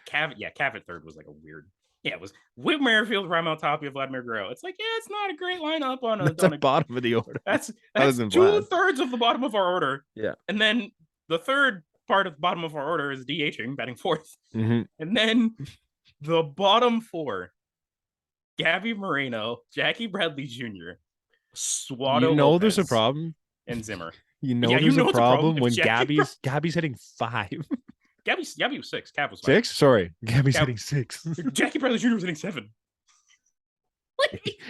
at third was a weird. Yeah, it was with Merrifield, Ramon Tapia, Vladimir Guerrero. It's it's not a great lineup on a bottom of the order. That's 2/3 of the bottom of our order. Yeah. And then the third part of the bottom of our order is DHing, batting fourth. Mm-hmm. And then the bottom four, Gabby Moreno, Jackie Bradley Jr., Swato Lopez, there's a problem. And Zimmer. There's a problem when Gabby's hitting 5. Gabby was 6. Cav was 5. 6? Sorry. Gabby's hitting 6. Jackie Bradley Jr. was hitting 7.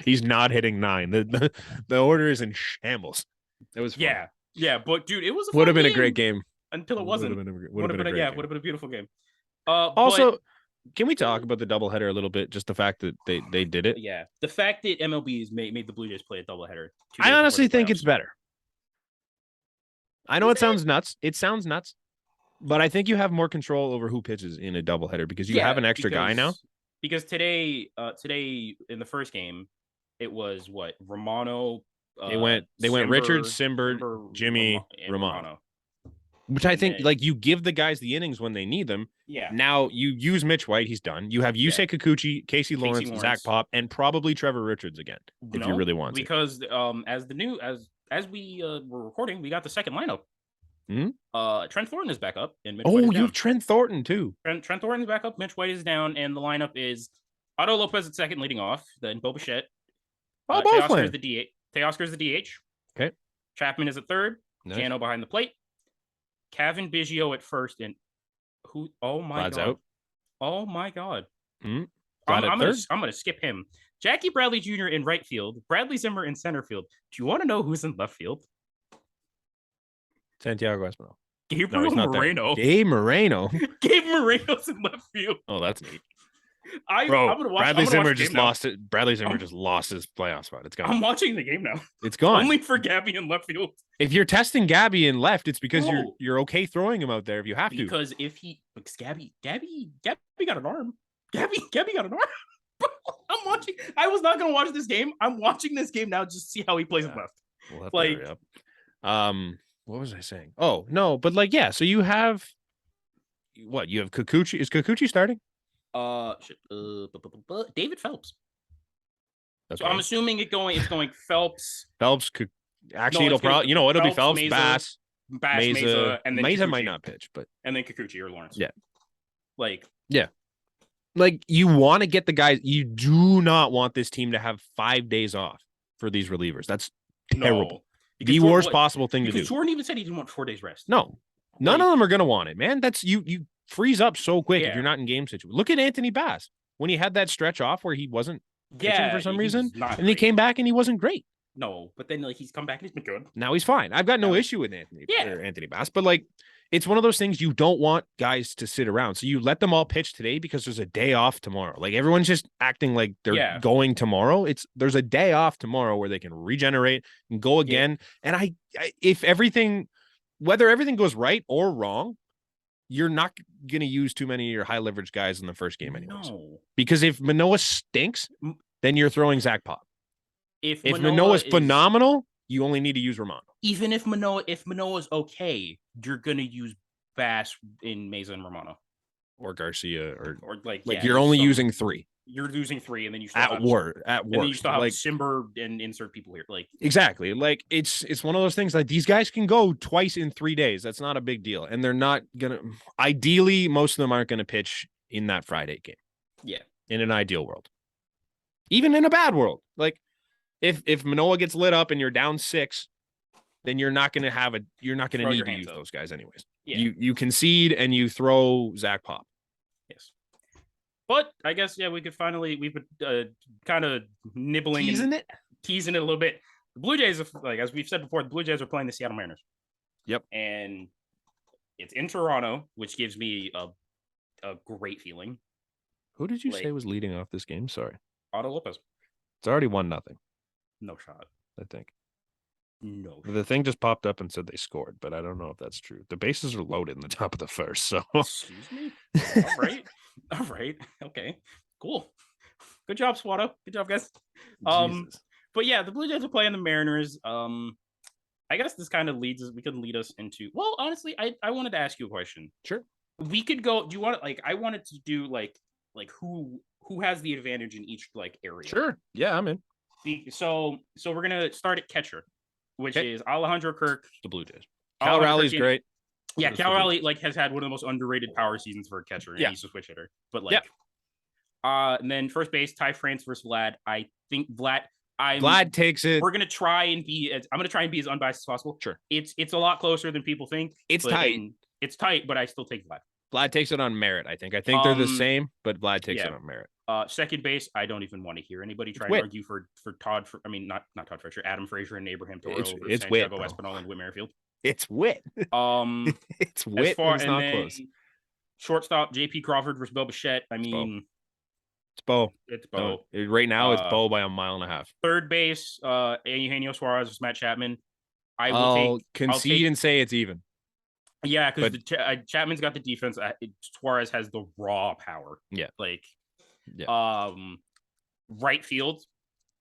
He's not hitting 9. The order is in shambles. It was fun. Yeah, but dude, it was would have been a great game until it wasn't. Would have been a beautiful game. Also, can we talk about the doubleheader a little bit? Just the fact that they did it. Yeah, the fact that MLB's made the Blue Jays play a doubleheader. I honestly think it's better. I know it sounds nuts. It sounds nuts. But I think you have more control over who pitches in a doubleheader because you have an extra guy now. Because today in the first game, it was Romano. They went Richard, Simber, Jimmy, Romano. Which I think you give the guys the innings when they need them. Yeah. Now you use Mitch White, he's done. You have Yusei Kikuchi, Casey Lawrence, Zach Pop, and probably Trevor Richards again if you really want to. Because as we were recording, we got the second lineup. Trent Thornton is back up, and Mitch White is down. You have Trent Thornton too. Trent Thornton is back up. Mitch White is down, and the lineup is Swato Lopez at second, leading off. Then Bo Bichette. Teoscar is the DH. Teoscar is the DH. Okay. Chapman is at third. Nice. Jano behind the plate. Kevin Biggio at first, and who? Oh my Vlad's god! Out. Oh my god! I'm gonna skip him. Jackie Bradley Jr. in right field. Bradley Zimmer in center field. Do you want to know who's in left field? Santiago Espinal. Gabriel Moreno. Gabe Moreno. Gabe Moreno's in left field. Oh, that's neat. Bradley Zimmer just lost it. Bradley Zimmer just lost his playoff spot. It's gone. I'm watching the game now. It's gone. Only for Gabby in left field. If you're testing Gabby in left, it's because you're okay throwing him out there if you have to. Because Gabby got an arm. Gabby got an arm. I'm watching. I was not gonna watch this game. I'm watching this game now just to see how he plays in left. We'll have to hurry up. What was I saying? Oh, no, but so you have what? You have Kikuchi. Is Kikuchi starting? David Phelps. Okay. So I'm assuming it's going Phelps. Actually, it'll probably it'll be Phelps, Bass, Meza, and then Meza Kikuchi. Might not pitch, but and then Kikuchi or Lawrence. Yeah. Yeah. You want to get the guys. You do not want this team to have 5 days off for these relievers. That's terrible. The worst possible thing to do. Jordan even said he didn't want 4 days rest. No, none of them are going to want it, man. That's you freeze up so quick if you're not in game situation. Look at Anthony Bass when he had that stretch off where he wasn't pitching for some reason, and he came back and he wasn't great. No, but then he's come back and he's been good. Now he's fine. I've got no issue with Anthony Bass, but it's one of those things you don't want guys to sit around. So you let them all pitch today because there's a day off tomorrow. Everyone's just acting like they're going tomorrow. There's a day off tomorrow where they can regenerate and go again. Yeah. And if whether everything goes right or wrong, you're not going to use too many of your high leverage guys in the first game anyways. No. Because if Manoah stinks, then you're throwing Zach Pop. If Manoah's phenomenal, you only need to use Romano. Even if Manoah's okay, you're gonna use Bass in Meza and Romano. Or Garcia or yeah, you're only using 3. You're using 3 and then you still at work. And then you still have Simber and insert people here. Exactly. It's one of those things these guys can go twice in 3 days. That's not a big deal. And they're not gonna ideally most of them aren't gonna pitch in that Friday game. Yeah. In an ideal world. Even in a bad world. If Manoah gets lit up and you're down 6, then you're not going to need to use those guys anyways. Yeah. You concede and you throw Zach Pop. Yes. But I guess, we've been kind of nibbling. Teasing it a little bit. The Blue Jays, as we've said before, the Blue Jays are playing the Seattle Mariners. Yep. And it's in Toronto, which gives me a a great feeling. Who did you say was leading off this game? Sorry. Swato Lopez. It's already 1-0. No shot. I think. No. The thing just popped up and said they scored, but I don't know if that's true. The bases are loaded in the top of the first, so. Excuse me? All right. All right. Okay. Cool. Good job, Swato. Good job, guys. Jesus. But yeah, the Blue Jays are playing the Mariners. I guess this kind of could lead us into, well, honestly, I wanted to ask you a question. Sure. We could go, do you want to, I wanted to do who has the advantage in each area. Sure. Yeah, I'm in. So we're gonna start at catcher, which is Alejandro Kirk. The Blue Jays. Cal Raleig's great. Yeah, Cal Raleigh has had one of the most underrated power seasons for a catcher. And he's a switch hitter. But and then first base, Ty France versus Vlad. I think Vlad takes it. We're gonna try and be as unbiased as possible. Sure. It's a lot closer than people think. It's tight. It's tight, but I still take Vlad. Vlad takes it on merit, I think. I think they're the same, but Vlad takes it on merit. Second base, I don't even want to hear anybody try to argue for Todd. Not Todd Frazier, Adam Frazier and Abraham Toro. It's Santiago Whit, Espinal and Whit Merrifield. It's Whit. It's Whit. It's not close. Shortstop, J.P. Crawford versus Bo Bichette. I mean, it's Bo. It's Bo. Right now, it's Bo by 1.5 miles. Third base, Eugenio Suarez versus Matt Chapman. I'll concede and say it's even. Yeah, because Chapman's got the defense. Suarez has the raw power. Yeah. Right field,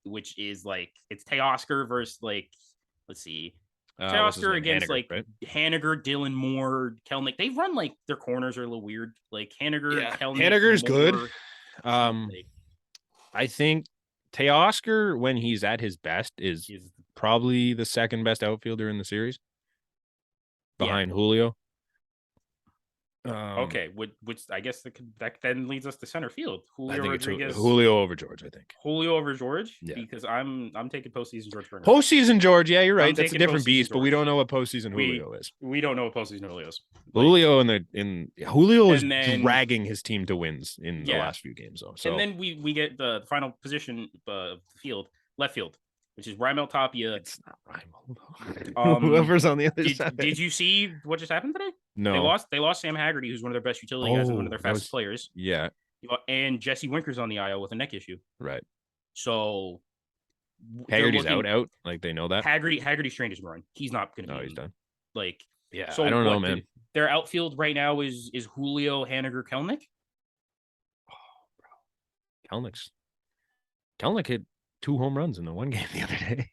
which is it's Teoscar versus let's see. Teoscar against Haniger, right? Haniger, Dylan Moore, Kelnick. They run their corners are a little weird. Haniger, Kelnick. Haniger's Moore, good. I think Teoscar, when he's at his best, is probably the second best outfielder in the series. Behind Julio. Okay, which I guess that then leads us to center field. Julio over George, I think. Julio over George, because I'm taking postseason George Burns. Postseason George, yeah, you're right. That's a different beast, but we don't know what postseason Julio is. We don't know what postseason Julio is. Julio Julio is dragging his team to wins in the last few games, though. So. And then we get the final position of the field, left field, which is Raimel Tapia. It's not Raimel. Whoever's on the other side. Did you see what just happened today? No. They lost Sam Haggerty, who's one of their best utility guys and one of their fastest players. Yeah. And Jesse Winker's on the IL with a neck issue. Right. So Haggerty's out. They know that. Haggerty strained his groin. He's not going to be. No, he's done. So I don't know, man. Their outfield right now is Julio, Haniger, Kelnick. Oh, bro. Kelnick hit 2 home runs in the one game the other day.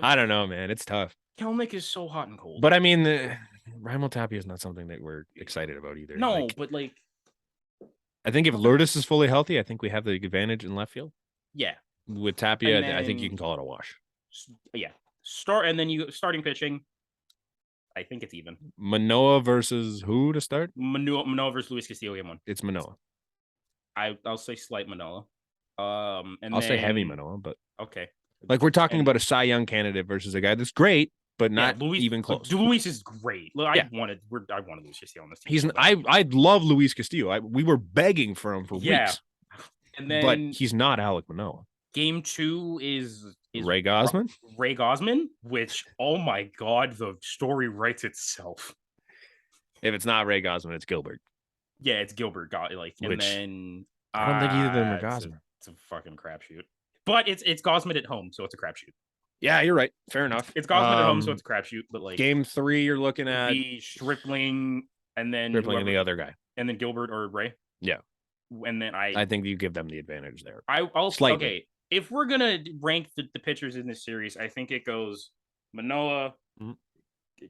I don't know, man. It's tough. Kelnick is so hot and cold. But I mean, Raimel Tapia is not something that we're excited about either. No, I think if Lourdes is fully healthy, I think we have the advantage in left field. Yeah. With Tapia, I think you can call it a wash. Yeah. Starting pitching. I think it's even. Manoah versus who to start? Manoah versus Luis Castillo game 1. It's Manoah. I'll say slight Manoah. I'll say heavy Manoah, but okay. We're talking about a Cy Young candidate versus a guy that's great, but not even close. Luis is great. Look, I wanted Luis Castillo on this team. I love Luis Castillo. We were begging for him for weeks. And then, but he's not Alek Manoah. Game 2 is Ray Gosman. Ray Gosman, which my God, the story writes itself. If it's not Ray Gosman, it's Gilbert. Yeah, it's Gilbert. And then I don't think either of them are Gosman. It's a fucking crapshoot. But it's Gosman at home, so it's a crapshoot. Yeah, you're right. Fair enough. It's Gosman at home, so it's a crapshoot. But game 3, you're looking at the Stripling, and then and the other guy, and then Gilbert or Ray. Yeah, and then I think you give them the advantage there. I'll slightly. Okay, if we're gonna rank the pitchers in this series, I think it goes Manoah,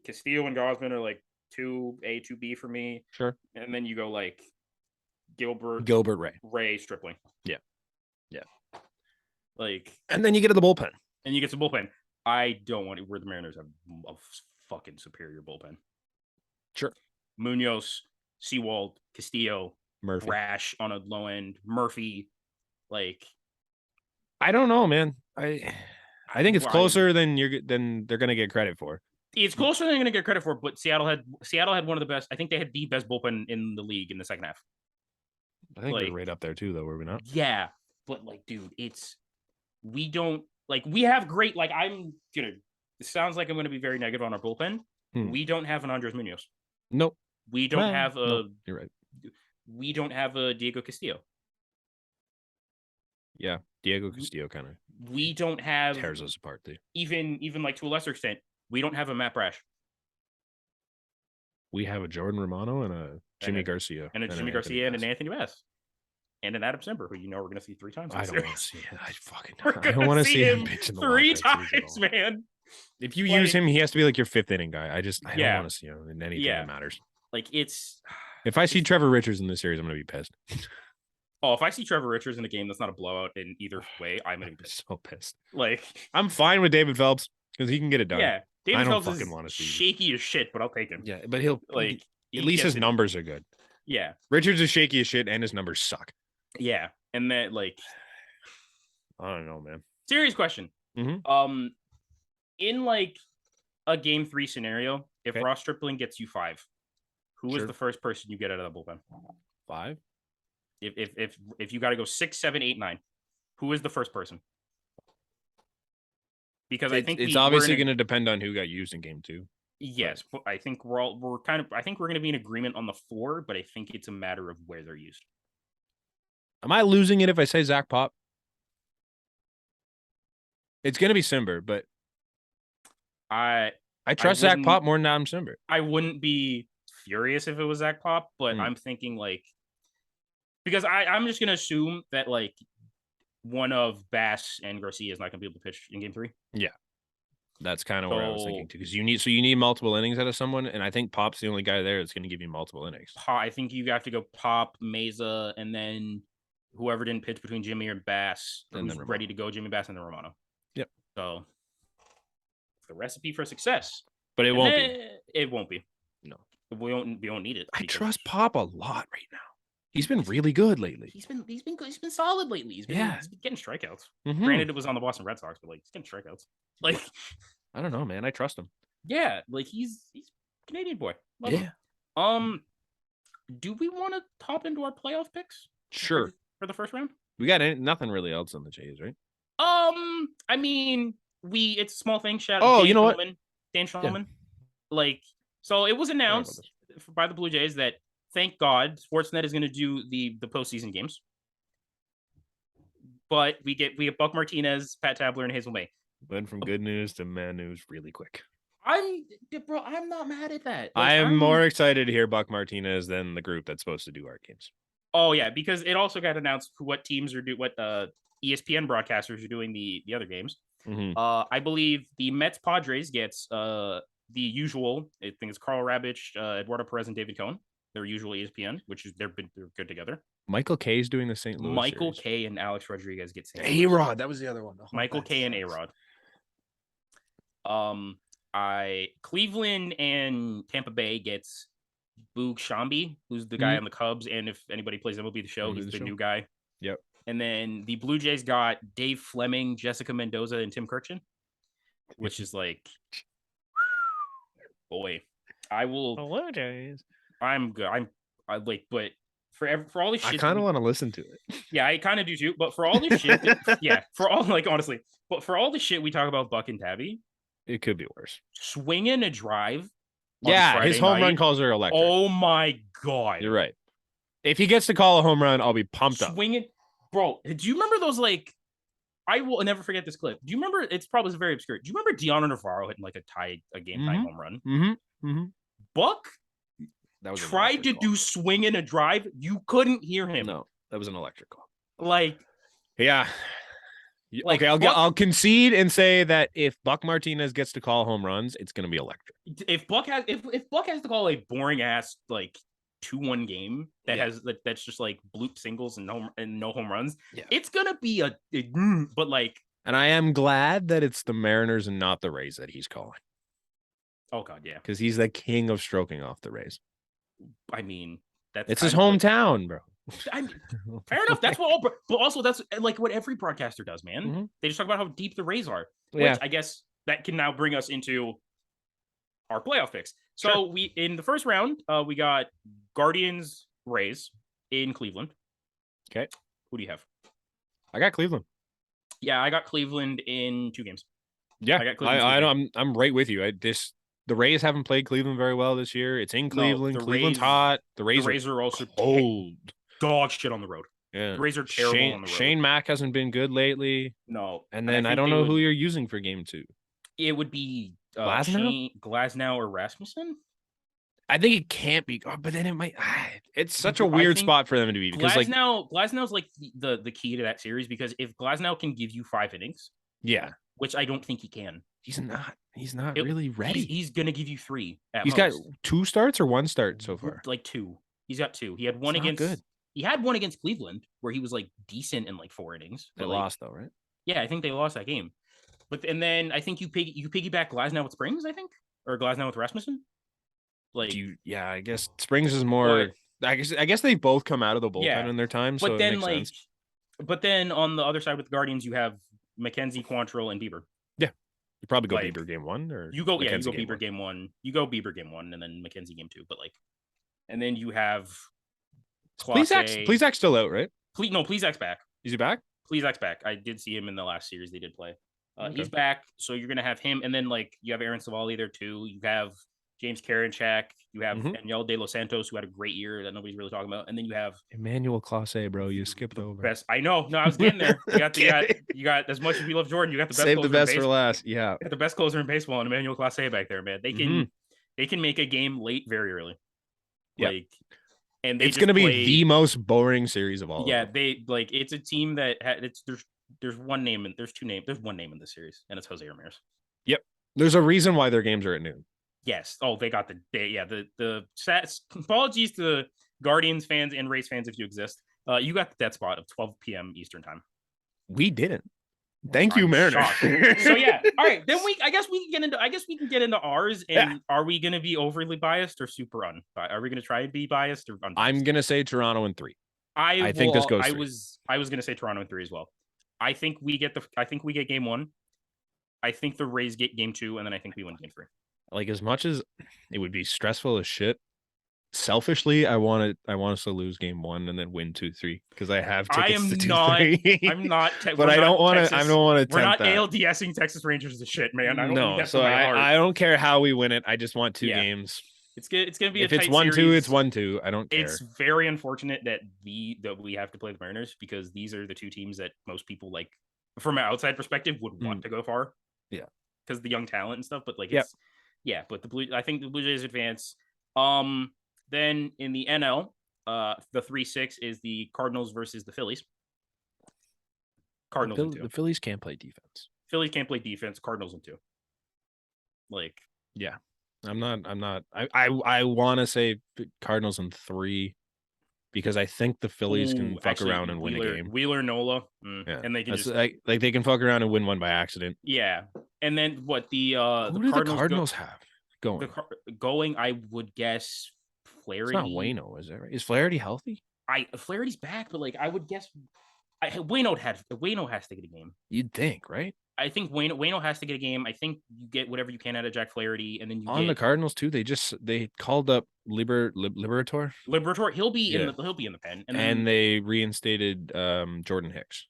Castillo, and Gosman are 2A, 2B for me. Sure, and then you go Gilbert, Ray, Stripling. Yeah. And then you get to the bullpen. I don't want it where the Mariners have a fucking superior bullpen. Sure. Munoz, Sewald, Castillo, Murphy, Rash on a low end, Murphy. I don't know, man. I think it's closer than they're gonna get credit for. It's closer than they're gonna get credit for, but Seattle had one of the best. I think they had the best bullpen in the league in the second half. I think we're right up there too, though, were we not? Yeah, but dude, we don't we have great it sounds like I'm gonna be very negative on our bullpen. We don't have an Andres Munoz. Nope. We don't have a. You're right. we don't have a Diego Castillo. Yeah, Diego Castillo kind of. We don't have tears us apart too. Even like to a lesser extent, we don't have a Matt Brash. We have a Jordan Romano and a Jimmy Garcia. And a Jimmy Garcia and an Anthony Bass. And an Adam Simber, who we're going to see 3 times. I don't want to see it. I don't want to see him pitch in the 3 times, man. If you use him, he has to be like your 5th inning guy. I don't want to see him in anything that matters. Like it's. If I see Trevor Richards in this series, I'm going to be pissed. Oh, if I see Trevor Richards in a game that's not a blowout in either way, I'm going to be so pissed. Like, I'm fine with David Phelps because he can get it done. Yeah, David Phelps is shaky as shit, but I'll take him. Yeah, but he'll like at least his numbers are good. Yeah, Richards is shaky as shit, and his numbers suck. Yeah, and then like, I don't know, man. Serious question. Mm-hmm. In like a game 3 scenario, if Ross Stripling gets you 5, who is the first person you get out of the bullpen? 5. If you got to go 6, 7, 8, 9, who is the first person? Because I think it's obviously going to depend on who got used in game 2. Yes, but I think we're going to be in agreement on the 4, but I think it's a matter of where they're used. Am I losing it if I say Zach Pop? It's going to be Simber, but I trust Zach Pop more than Adam Simber. I wouldn't be furious if it was Zach Pop, but I'm thinking like, because I'm just going to assume that like one of Bass and Garcia is not going to be able to pitch in game 3. Yeah. That's kind of what I was thinking too, because you need multiple innings out of someone, and I think Pop's the only guy there that's going to give you multiple innings. I think you have to go Pop, Meza, and then whoever didn't pitch between Jimmy and Bass, who's ready to go, Jimmy Bass and then Romano. Yep. So the recipe for success, but it won't be. It won't be. No, we don't need it. I trust Pop a lot right now. He's been really good lately. He's been good. He's been solid lately. He's been getting strikeouts. Mm-hmm. Granted, it was on the Boston Red Sox, but like he's getting strikeouts. Like, I don't know, man. I trust him. Yeah, like he's Canadian boy. Love him. Do we want to top into our playoff picks? Sure. For the first round, we got nothing really else on the Jays, right? I mean, it's a small thing. Shout out. Oh, you know what? Dan Schulman. Yeah. Like, so it was announced by the Blue Jays that, thank God, Sportsnet is going to do the postseason games. But we get Buck Martinez, Pat Tabler, and Hazel May. Went from good news to bad news really quick. I'm not mad at that. Like, I am more excited to hear Buck Martinez than the group that's supposed to do our games. Oh yeah, because it also got announced what teams are what ESPN broadcasters are doing the other games. Mm-hmm. I believe the Mets Padres gets the usual. I think it's Carl Rabich, Eduardo Perez, and David Cohn. Their usual ESPN, which is they're good together. Michael K is doing the St. Louis. Michael K and Alex Rodriguez get St. Louis. A-Rod, that was the other one. Michael K and A-Rod. Cleveland and Tampa Bay gets Boog Shambi, who's the guy on the Cubs, and if anybody plays MLB The Show, he's the new guy. Yep. And then the Blue Jays got Dave Fleming, Jessica Mendoza, and Tim Kirchin, which is like, boy, I will. Blue Jays. I'm good. But for all this shit, I kind of want to listen to it. Yeah, I kind of do too. But for all this shit, honestly, but for all the shit we talk about Buck and Tabby, it could be worse. Swinging a drive. Yeah, his home run calls are electric. Oh my God. You're right. If he gets to call a home run, I'll be pumped up. Swinging. Bro, do you remember those, like, I will never forget this clip. Do you remember, it's probably very obscure. Do you remember Deanna Navarro hitting like a game-tying home run? Mm-hmm. Mm-hmm. Buck tried to do swing in a drive. You couldn't hear him. No, that was an electric call. Like, yeah. Like, okay, I'll concede and say that if Buck Martinez gets to call home runs, it's going to be electric. If Buck has to call a boring ass like 2-1 game that's just like bloop singles and no home runs, it's gonna be but like. And I am glad that it's the Mariners and not the Rays that he's calling. Oh God, yeah, because he's the king of stroking off the Rays. I mean, it's his hometown, bro. I mean, fair enough. That's what but also that's like what every broadcaster does, man. Mm-hmm. They just talk about how deep the Rays are, which I guess that can now bring us into our playoff picks. So we in the first round, we got Guardians Rays in Cleveland. Okay, who do you have? I got Cleveland. Yeah, I got Cleveland in 2 games. Yeah, I got Cleveland. I'm right with you. the Rays haven't played Cleveland very well this year. It's in Cleveland. No, Cleveland's hot. The Rays are also cold. Dog shit on the road. Yeah. The Rays are terrible on the road. Shane Mack hasn't been good lately. No. And then I don't know who you're using for game 2. It would be Glasnow or Rasmussen. I think it can't be, but then it might. It's such a weird spot for them to be because Glasnow's like the key to that series, because if Glasnow can give you 5 innings, which I don't think he can. He's not really ready. He's gonna give you 3. He's got 2 starts or 1 start so far. Like 2. He's got 2. He had one against. Good. He had one against Cleveland where he was like decent in like 4 innings. They lost though, right? Yeah, I think they lost that game. And then I think you piggyback Glasnow with Springs, I think, or Glasnow with Rasmussen. Like, I guess Springs is more. I guess they both come out of the bullpen in their time, so then it makes sense. But then on the other side with the Guardians, you have McKenzie, Quantrill, and Bieber. Yeah, you probably go Bieber game 1, or you go Bieber game 1. You go Bieber game 1, and then McKenzie game 2. But and then you have Plezak's still out, right? Plezak's back. Is he back? Plezak's back. I did see him in the last series they did play. He's back, so you're gonna have him, and then you have Aaron Savali there too. You have James Karinchak. You have Daniel De Los Santos, who had a great year that nobody's really talking about, and then you have Emmanuel Clase, bro. You skipped over. Best. I know. No, I was getting there. You got as much as we love Jordan. You got the best. Save the best for last. Yeah, you got the best closer in baseball, and Emmanuel Clase back there, man. They can make a game late very early. Yeah. And it's going to be the most boring series of all. Yeah, it's a team that there's one name and there's 2 names. There's one name in this series, and it's Jose Ramirez. Yep. There's a reason why their games are at noon. Yes. Oh, they got the stats. Apologies to Guardians fans and Rays fans if you exist. You got the dead spot of 12 p.m. Eastern time. We didn't. Thank you, Mariner. So yeah, all right. Then I guess we can get into ours. And are we going to be overly biased or super unbiased? Are we going to try and be biased or unbiased? I'm going to say Toronto in 3. I think this goes. I was going to say Toronto in 3 as well. I think we get game 1. I think the Rays get game 2, and then I think we win game 3. Like, as much as it would be stressful as shit, selfishly, I want us to lose game 1 and then win 2-3 because I have tickets to 2-3. I'm not. But I don't want to. I don't want to. We're not ALDSing Texas Rangers to shit, man. I don't care how we win it. I just want 2 games. It's gonna be if it's 1-2, it's 1-2. I don't care. It's very unfortunate that we have to play the Mariners because these are the 2 teams that most people, like, from an outside perspective, would want to go far. Yeah, because the young talent and stuff. But but I think the Blue Jays advance. Then in the NL, the 3-6 is the Cardinals versus the Phillies. Cardinals in 2. The Phillies can't play defense. Phillies can't play defense. Cardinals in 2. Yeah, I'm not. I want to say Cardinals in 3 because I think the Phillies can fuck around and win a game. Wheeler, Nola, and they can they can fuck around and win one by accident. Yeah, and then what the who do the Cardinals have going? I would guess Flaherty. It's not Waino, is it? Right? Is Flaherty healthy? Flaherty's back, but I would guess Waino has to get a game. You'd think, right? I think Waino has to get a game. I think you get whatever you can out of Jack Flaherty, and then the Cardinals too. They called up Liberator. He'll be in the pen, and they reinstated Jordan Hicks.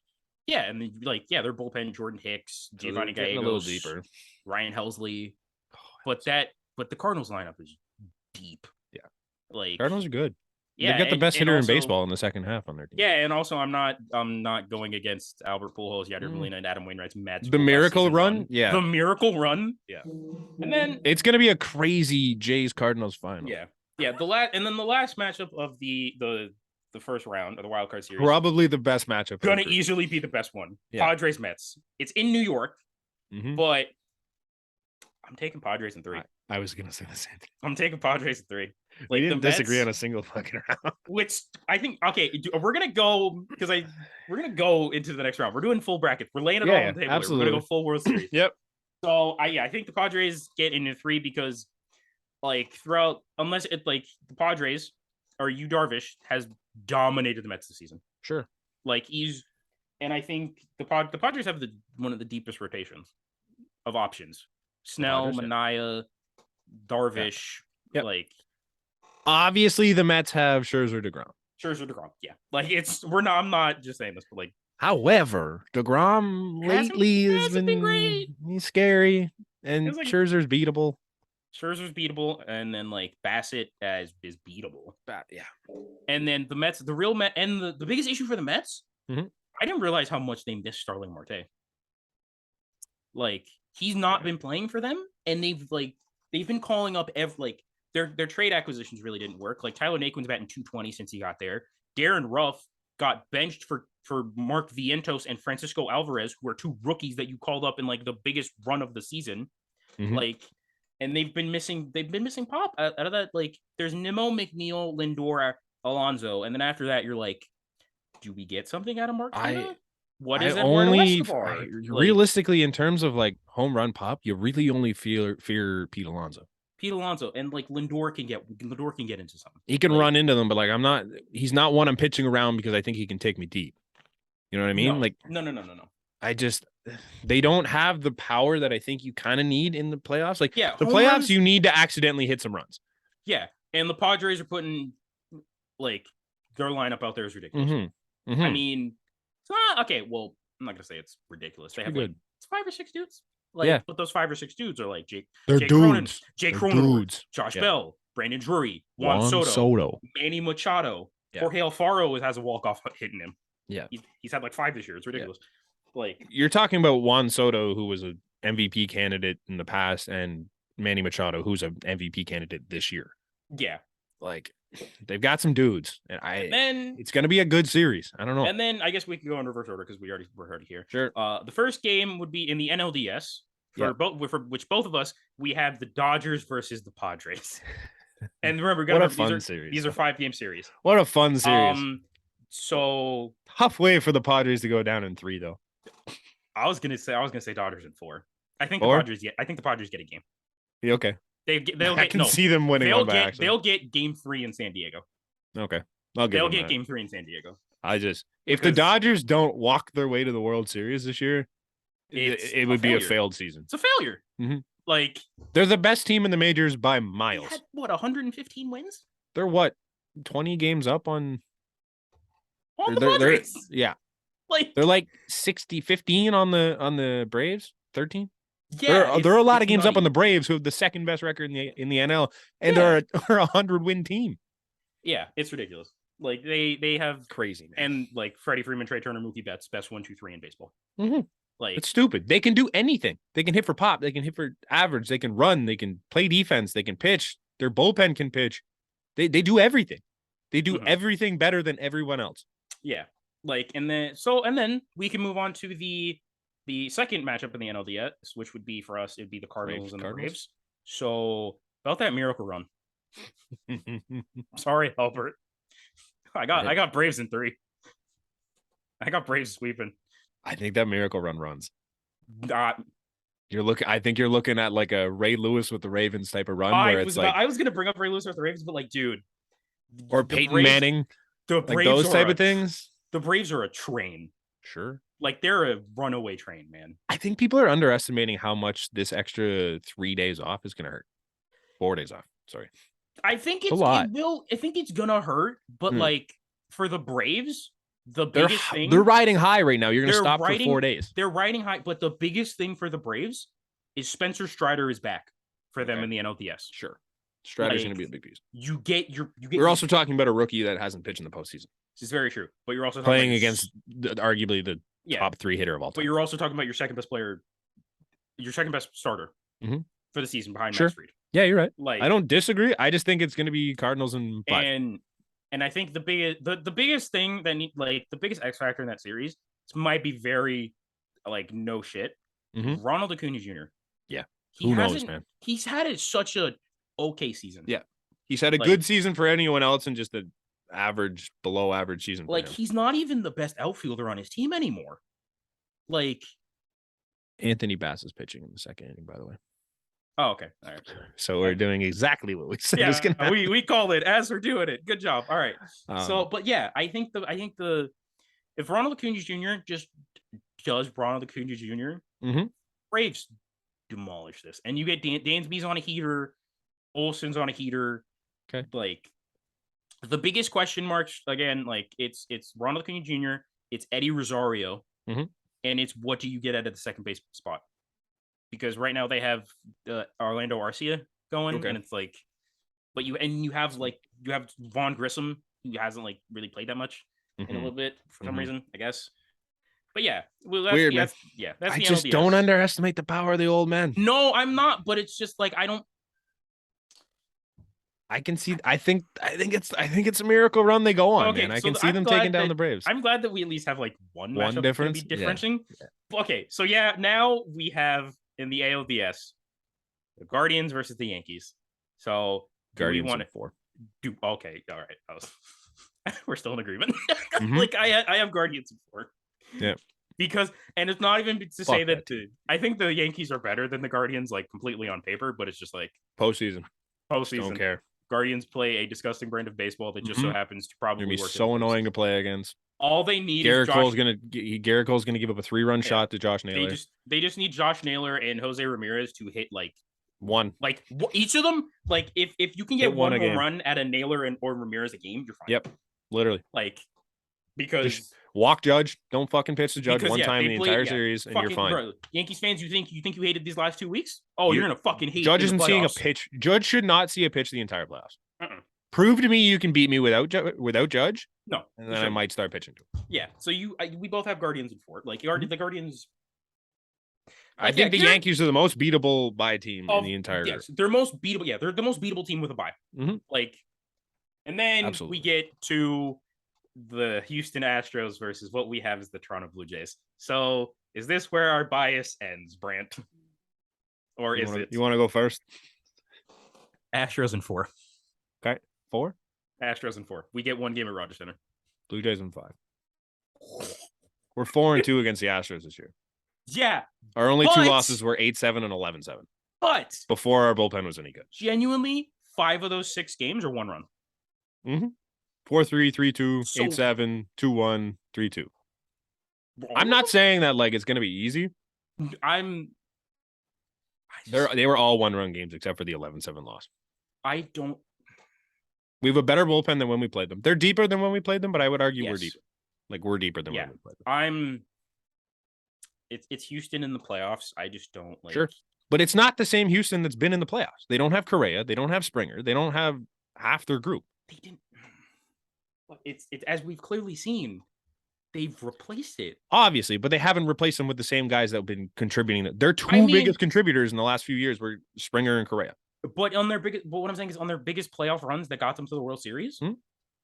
Yeah, and their bullpen: Jordan Hicks, Giovanni Gallegos, a little deeper, Ryan Helsley. But the Cardinals lineup is deep. Yeah, Cardinals are good. Yeah, they've got the best hitter in baseball in the second half on their team. Yeah, and also I'm not going against Albert Pujols, Yadier Molina, and Adam Wainwright's match. The miracle run, yeah. The miracle run, yeah. And then it's gonna be a crazy Jays Cardinals final. Yeah. The last matchup of the first round of the wild card series, probably the best matchup. Gonna easily be the best one. Yeah. Padres Mets. It's in New York, but I'm taking Padres in 3. I was gonna say the same thing. I'm taking Padres in 3. We didn't disagree on a single fucking round. Which I think we're gonna go we're gonna go into the next round. We're doing full bracket. We're laying it all on the table. Absolutely. We're gonna go full World Series. Yep. So I think the Padres get into 3 because throughout, unless it the Padres or Yu Darvish has dominated the Mets this season. Sure. And I think the Padres have one of the deepest rotations of options. Snell, Manaea, Darvish, obviously the Mets have Scherzer, DeGrom. Yeah. I'm not just saying this, but however, DeGrom lately has been great. He's scary, and Scherzer's beatable. Scherzer's beatable, and then like Bassett is beatable. Yeah. And then the Mets, the real Met, and the biggest issue for the Mets, mm-hmm. I didn't realize how much they missed Starling Marte. Like he's not been playing for them, and they've been calling up their trade acquisitions really didn't work. Like Tyler Naquin's batting 220 since he got there. Darren Ruff got benched for Mark Vientos and Francisco Alvarez, who are two rookies that you called up in like the biggest run of the season. Mm-hmm. Like, and they've been missing pop out of that. Like, there's Nimmo, McNeil, Lindor, Alonso, and then after that, you're like, do we get something out of Mark Canha? What is Eduardo Escobar? Realistically, in terms of like home run pop, you really only fear Pete Alonso. And like Lindor can get into something. He can run into them, but like he's not one I'm pitching around because I think he can take me deep. You know what I mean? No. Like no. They don't have the power that I think you kind of need in the playoffs. Like the playoffs, runs, you need to accidentally hit some runs. Yeah. And the Padres are putting like their lineup out there is ridiculous. Mm-hmm. Mm-hmm. I mean, it's not okay. Well, I'm not gonna say it's ridiculous. They have like it's 5 or 6 dudes. Like, but those 5 or 6 dudes are like Jake dudes. Jake Cronenworth, Josh Bell, Brandon Drury, Juan Soto, Manny Machado, Jorge Alfaro has a walk-off hitting him. Yeah, he's had like 5 this year. It's ridiculous. Yeah. Like you're talking about Juan Soto, who was an MVP candidate in the past, and Manny Machado, who's an MVP candidate this year. Yeah, like they've got some dudes, and then it's going to be a good series. I don't know. And then I guess we can go in reverse order because we're already here. Sure. The first game would be in the NLDS for both of us. We have the Dodgers versus the Padres. And remember, what a fun series! These are 5-game series. What a fun series! So tough way for the Padres to go down in 3, though. I was gonna say Dodgers in 4. I think the Padres get a game. Yeah, okay. I can see them winning. They'll get game 3 in San Diego. Okay. They'll get game 3 in San Diego. If the Dodgers don't walk their way to the World Series this year, it would be a failed season. It's a failure. Mm-hmm. Like they're the best team in the majors by miles. They had, 115 wins? They're 20 games up on the Padres. Yeah. Like they're like 15 on the Braves, 13. Yeah, there are a lot of games up on the Braves, who have the second best record in the NL, and they're a 100-win team. Yeah, it's ridiculous. Like they have crazy, man. And like Freddie Freeman, Trey Turner, Mookie Betts, best 1, 2, 3 in baseball. Mm-hmm. Like it's stupid. They can do anything. They can hit for pop. They can hit for average. They can run. They can play defense. They can pitch. Their bullpen can pitch. They do everything. They do everything better than everyone else. Yeah. Like and then we can move on to the second matchup in the NLDS, which would be for us, it'd be the Cardinals and the Braves. So about that miracle run. Sorry, Albert. I got Braves in 3. I got Braves sweeping. I think that miracle run runs. I think you're looking at like a Ray Lewis with the Ravens type of run where I was gonna bring up Ray Lewis with the Ravens, but like, dude, or Peyton Manning, the Braves, like those type of things. The Braves are a train. Sure. Like they're a runaway train, man. I think people are underestimating how much this extra 3 days off is gonna hurt. 4 days off. Sorry. I think it's a lot. I think it's gonna hurt, but like for the Braves, the biggest thing they're riding high right now. You're gonna stop for 4 days. They're riding high, but the biggest thing for the Braves is Spencer Strider is back for them in the NLDS. Sure. Strider's gonna be a big piece. We're also talking about a rookie that hasn't pitched in the postseason. This is very true. But you're also playing against arguably the top 3 hitter of all time. But you're also talking about your second best player, your second best starter for the season behind Max Fried. Yeah, you're right. Like, I don't disagree. I just think it's going to be Cardinals and 5. And I think the biggest thing that the biggest X factor in that series might be very like no shit. Ronald Acuna Jr. Yeah, who knows, man? He's had such a okay season. Yeah, he's had a good season for anyone else, and just an average, below average season. Like he's not even the best outfielder on his team anymore. Like Anthony Bass is pitching in the second inning, by the way. Oh, okay. All right. So we're doing exactly what we said. Yeah, we called it as we're doing it. Good job. All right. But yeah, I think if Ronald Acuna Jr. just does Ronald Acuna Jr., Braves demolish this, and you get Dansby's on a heater, Olson's on a heater. Okay. Like the biggest question marks again, like it's Ronald Acuna Jr., it's Eddie Rosario, and it's what do you get out of the second base spot? Because right now they have Orlando Arcia going, and it's like, but you have Vaughn Grissom, who hasn't like really played that much in a little bit for some reason, I guess. But yeah, well, that's weird, man. That's I just don't underestimate the power of the old man. No, I'm not. But it's just like I can see. I think it's a miracle run they go on, man. I can see them taking down the Braves. I'm glad that we at least have like one difference. Differentiating. Yeah. Okay, so yeah, now we have in the ALDS the Guardians versus the Yankees. So Guardians we want to 4. Okay, all right. We're still in agreement. Like I have Guardians in 4. Yeah. Because it's not even to say that I think the Yankees are better than the Guardians, like completely on paper, but it's just like postseason. Don't care. Guardians play a disgusting brand of baseball that just so happens to probably be so annoying to play against. All they need Garrett Cole's gonna give up a 3-run shot to Josh Naylor. They just need Josh Naylor and Jose Ramirez to hit like one, like each of them. Like if you can get one home run at a Naylor or Ramirez a game, you're fine. Yep, literally. Like because just walk Judge, don't fucking pitch the Judge one time in the entire series, and you're fine. Bro, Yankees fans, you think you hated these last 2 weeks? Oh, you're gonna fucking hate. Judge isn't seeing a pitch. Judge should not see a pitch the entire playoffs. Prove to me you can beat me without Judge. No, and then I might start pitching to him. Yeah, so we both have Guardians in 4. Like the Guardians. I think the Yankees are the most beatable bye team in the entire. Yes, they're most beatable. Yeah, they're the most beatable team with a bye. Like, and then we get to the Houston Astros versus what we have is the Toronto Blue Jays. So is this where our bias ends, Brant? Or is it? You want to go first? Astros in 4. Okay, 4. Astros in 4. We get one game at Rogers Center. Blue Jays in 5. We're 4-2 against the Astros this year. Yeah. Our only 2 losses were 8-7 and 11-7. But before our bullpen was any good. Genuinely, 5 of those 6 games are 1 run. 4-3, 3-2, 8-7, 2-1, 3-2. I'm not saying that like it's gonna be easy. They were all 1-run games except for the 11-7 loss. We have a better bullpen than when we played them. They're deeper than when we played them, but I would argue we're deeper. Like we're deeper than when we played them. It's Houston in the playoffs. I just don't like. Sure, but it's not the same Houston that's been in the playoffs. They don't have Correa. They don't have Springer. They don't have half their group. They didn't. It's as we've clearly seen. They've replaced it. Obviously, but they haven't replaced them with the same guys that have been contributing. Their two biggest contributors in the last few years were Springer and Correa. But what I'm saying is on their biggest playoff runs that got them to the World Series,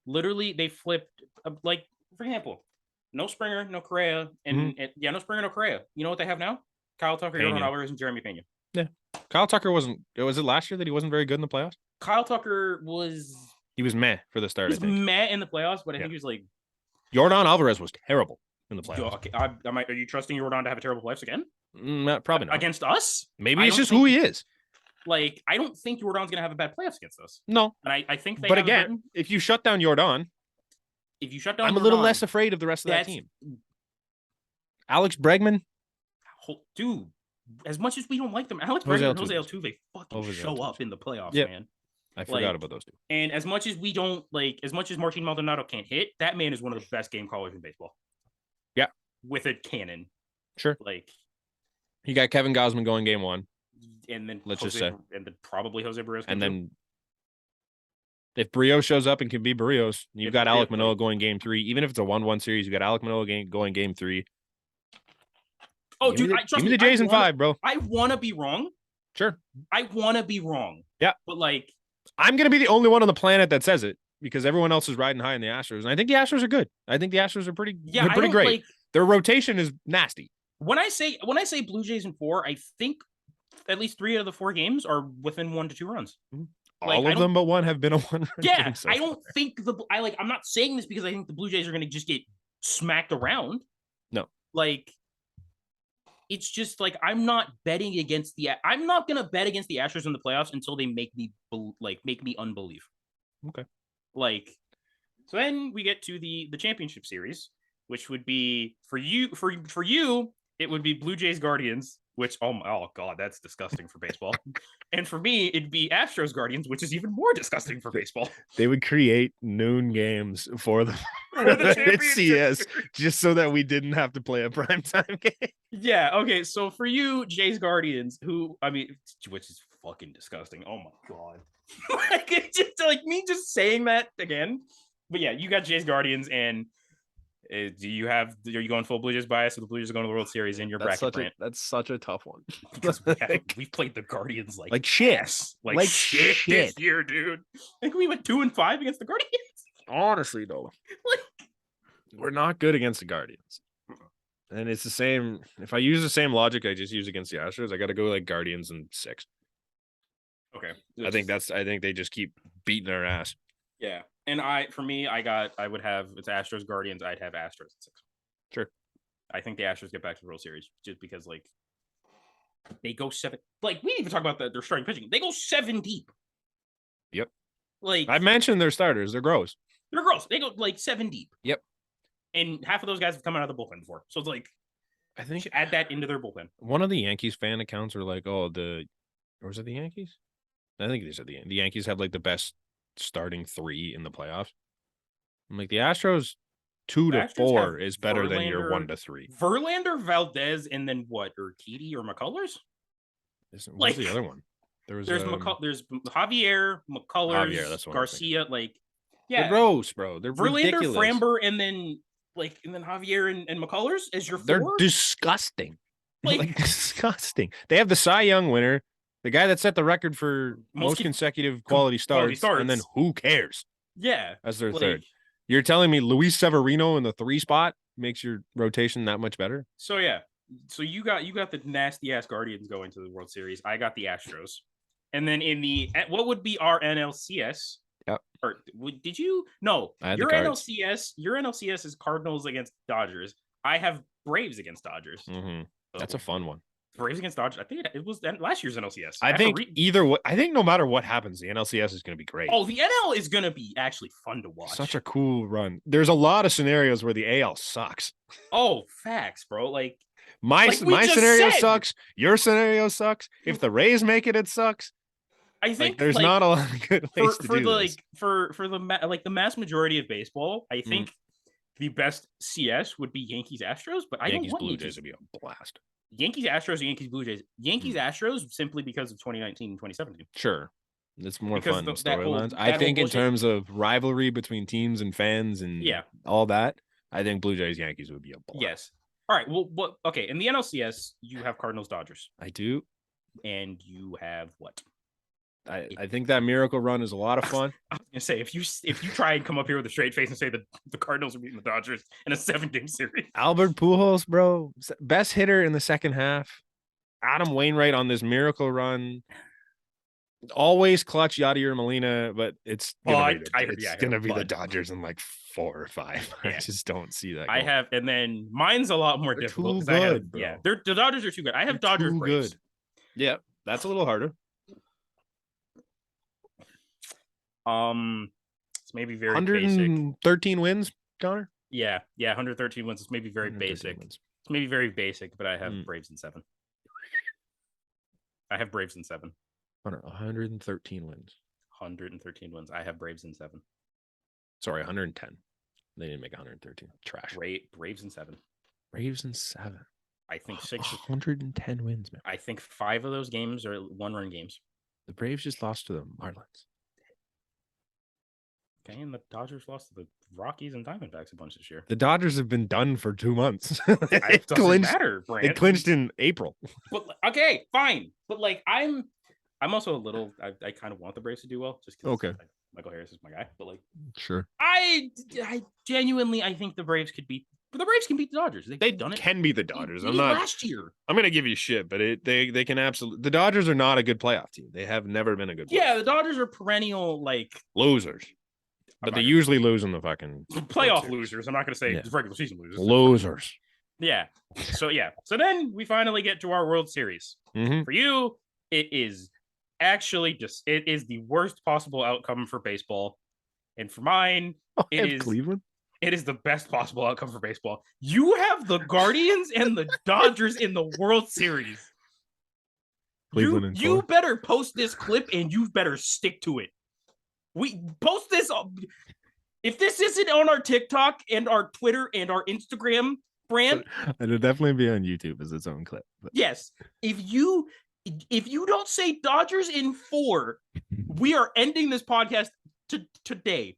literally they flipped. Like for example, no Springer, no Correa, and no Springer, no Correa. You know what they have now? Kyle Tucker, Yordan Alvarez, and Jeremy Pena. Yeah, Kyle Tucker wasn't. Was it last year that he wasn't very good in the playoffs? Kyle Tucker was. He was meh for the start. He was meh in the playoffs, but I think he was like. Yordan Alvarez was terrible in the playoffs. Okay, are you trusting Yordan to have a terrible playoffs again? Probably not. Against us? Maybe it's just who he is. Like, I don't think Yordan's going to have a bad playoffs against us. No. And I think they But again, if you shut down Yordan, I'm a little less afraid of the rest of that team. Alex Bregman? Dude, as much as we don't like them, Alex Bregman and Jose Altuve fucking show up in the playoffs, man. I forgot about those two. And as much as we don't as much as Martin Maldonado can't hit, that man is one of the best game callers in baseball. Yeah. With a cannon. Sure. Like, he got Kevin Gausman going game 1. And then just say. And then probably Jose Barrios. And then if Barrios shows up and can be Barrios, you've got Alek Manoah going game 3. Even if it's a 1-1 series, you got Alek Manoah going game 3. Oh, give me the Jays in 5, bro. I want to be wrong. Sure. I want to be wrong. Yeah. But like, I'm going to be the only one on the planet that says it because everyone else is riding high in the Astros. And I think the Astros are good. I think the Astros are pretty great. Like, their rotation is nasty. When I say Blue Jays in 4, I think at least 3 out of the 4 games are within 1 to 2 runs. All of them but one have been a 1-run game. So I don't think I'm not saying this because I think the Blue Jays are going to just get smacked around. No. Like, it's just like I'm not going to bet against the Astros in the playoffs until they make me unbelieve. Okay. Like, so then we get to the championship series, which would be for you, it would be Blue Jays Guardians, which oh god, that's disgusting for baseball. And for me, it'd be Astros Guardians, which is even more disgusting for baseball. They would create noon games for the CS just so that we didn't have to play a primetime game. Yeah, okay. So for you, Jays Guardians, which is fucking disgusting. Oh my god. Like it's just like me just saying that again. But yeah, you got Jays Guardians, and are you going full Blue Jays bias, or the Blue Jays are going to the World Series in your bracket, Brant? That's such a tough one. Because we've played the Guardians like shit. Ass. Like shit this year, dude. I think we went 2-5 against the Guardians. Honestly, though. We're not good against the Guardians. And it's the same. If I use the same logic I just use against the Astros, I got to go like Guardians in 6. Okay. I think they just keep beating our ass. Yeah. And I would have, it's Astros Guardians. I'd have Astros at 6. Sure. I think the Astros get back to the World Series just because like they go 7. Like we didn't even talk about their starting pitching. They go 7 deep. Yep. Like I mentioned their starters. They're gross. They go like 7 deep. Yep. And half of those guys have come out of the bullpen before. So it's like, I think add that into their bullpen. One of the Yankees fan accounts were like, or was it the Yankees? I think these are the Yankees have like the best starting 3 in the playoffs. I'm like, the Astros 2 to 4 is better than your 1 to 3. Verlander, Valdez, and then what? Urquidy or McCullers? What's the other one? There's Javier, McCullers, Garcia. Like, yeah, they're gross, bro. They're Verlander, ridiculous. Framber, and then Javier and McCullers as your 4? They're disgusting. Like disgusting. They have the Cy Young winner, the guy that set the record for most consecutive quality starts, and then who cares? Yeah, as their 3rd. You're telling me Luis Severino in the 3 spot makes your rotation that much better? So yeah, so you got the nasty ass Guardians going to the World Series. I got the Astros, and then in the what would be our NLCS. Yep. Or did you? No, your NLCS is Cardinals against Dodgers. I have Braves against Dodgers. Mm-hmm. That's a fun one. Braves against Dodgers. I think it was last year's NLCS. I think either way. I think no matter what happens, the NLCS is going to be great. Oh, the NL is going to be actually fun to watch. Such a cool run. There's a lot of scenarios where the AL sucks. Oh, facts, bro. Like my scenario sucks. Your scenario sucks. If the Rays make it, it sucks. I think there's not a lot of good ways to do this. For the mass majority of baseball, I think the best CS would be Yankees Astros, but I don't want Blue Jays would be a blast. Yankees Astros or Yankees Blue Jays. Yankees Astros simply because of 2019 and 2017. Sure. It's more fun storylines. I think in terms of rivalry between teams and fans and all that, I think Blue Jays Yankees would be a blast. Yes. All right. Well, okay. In the NLCS, you have Cardinals Dodgers. I do. And you have what? I think that miracle run is a lot of fun. I was gonna say if you try and come up here with a straight face and say that the Cardinals are beating the Dodgers in a 7-game series. Albert Pujols, bro, best hitter in the second half. Adam Wainwright on this miracle run. Always clutch Yadier Molina, but it's gonna be the Dodgers in like 4 or 5. Yeah. I just don't see that. I have, and then mine's a lot more difficult. Too good, bro. The Dodgers are too good. I have Dodgers Braves. Good. Yeah, that's a little harder. It's maybe very 113 basic. Wins, Connor. Yeah, 113 wins. It's maybe very basic. Wins. It's maybe very basic, but I have Braves in 7. I have Braves in 7. 113 wins. 113 wins. I have Braves in 7. Sorry, 110. They didn't make 113. Trash. Braves in 7. Braves in 7. I think 6. 110 wins, man. I think 5 of those games are 1-run games. The Braves just lost to the Marlins. Okay, and the Dodgers lost to the Rockies and Diamondbacks a bunch this year. The Dodgers have been done for 2 months. It doesn't matter, Brand. They clinched in April. But okay, fine. But like I'm also a little. I kind of want the Braves to do well, just because Michael Harris is my guy. But like, sure. I genuinely think the Braves could beat. But the Braves can beat the Dodgers. They've done it. Can beat the Dodgers. I'm not last year. I'm gonna give you shit, but they can absolutely. The Dodgers are not a good playoff team. They have never been a good. Yeah, the Dodgers are perennial like losers. But they usually lose in the fucking playoff losers. I'm not going to say regular season losers. Losers. Yeah. So then we finally get to our World Series. Mm-hmm. For you, it is actually it is the worst possible outcome for baseball. And for mine, it is Cleveland. It is the best possible outcome for baseball. You have the Guardians and the Dodgers in the World Series. You better post this clip and you better stick to it. We post this. If this isn't on our TikTok and our Twitter and our Instagram, Brand, it'll definitely be on YouTube as its own clip. But. Yes, if you If you don't say Dodgers in 4, we are ending this podcast today.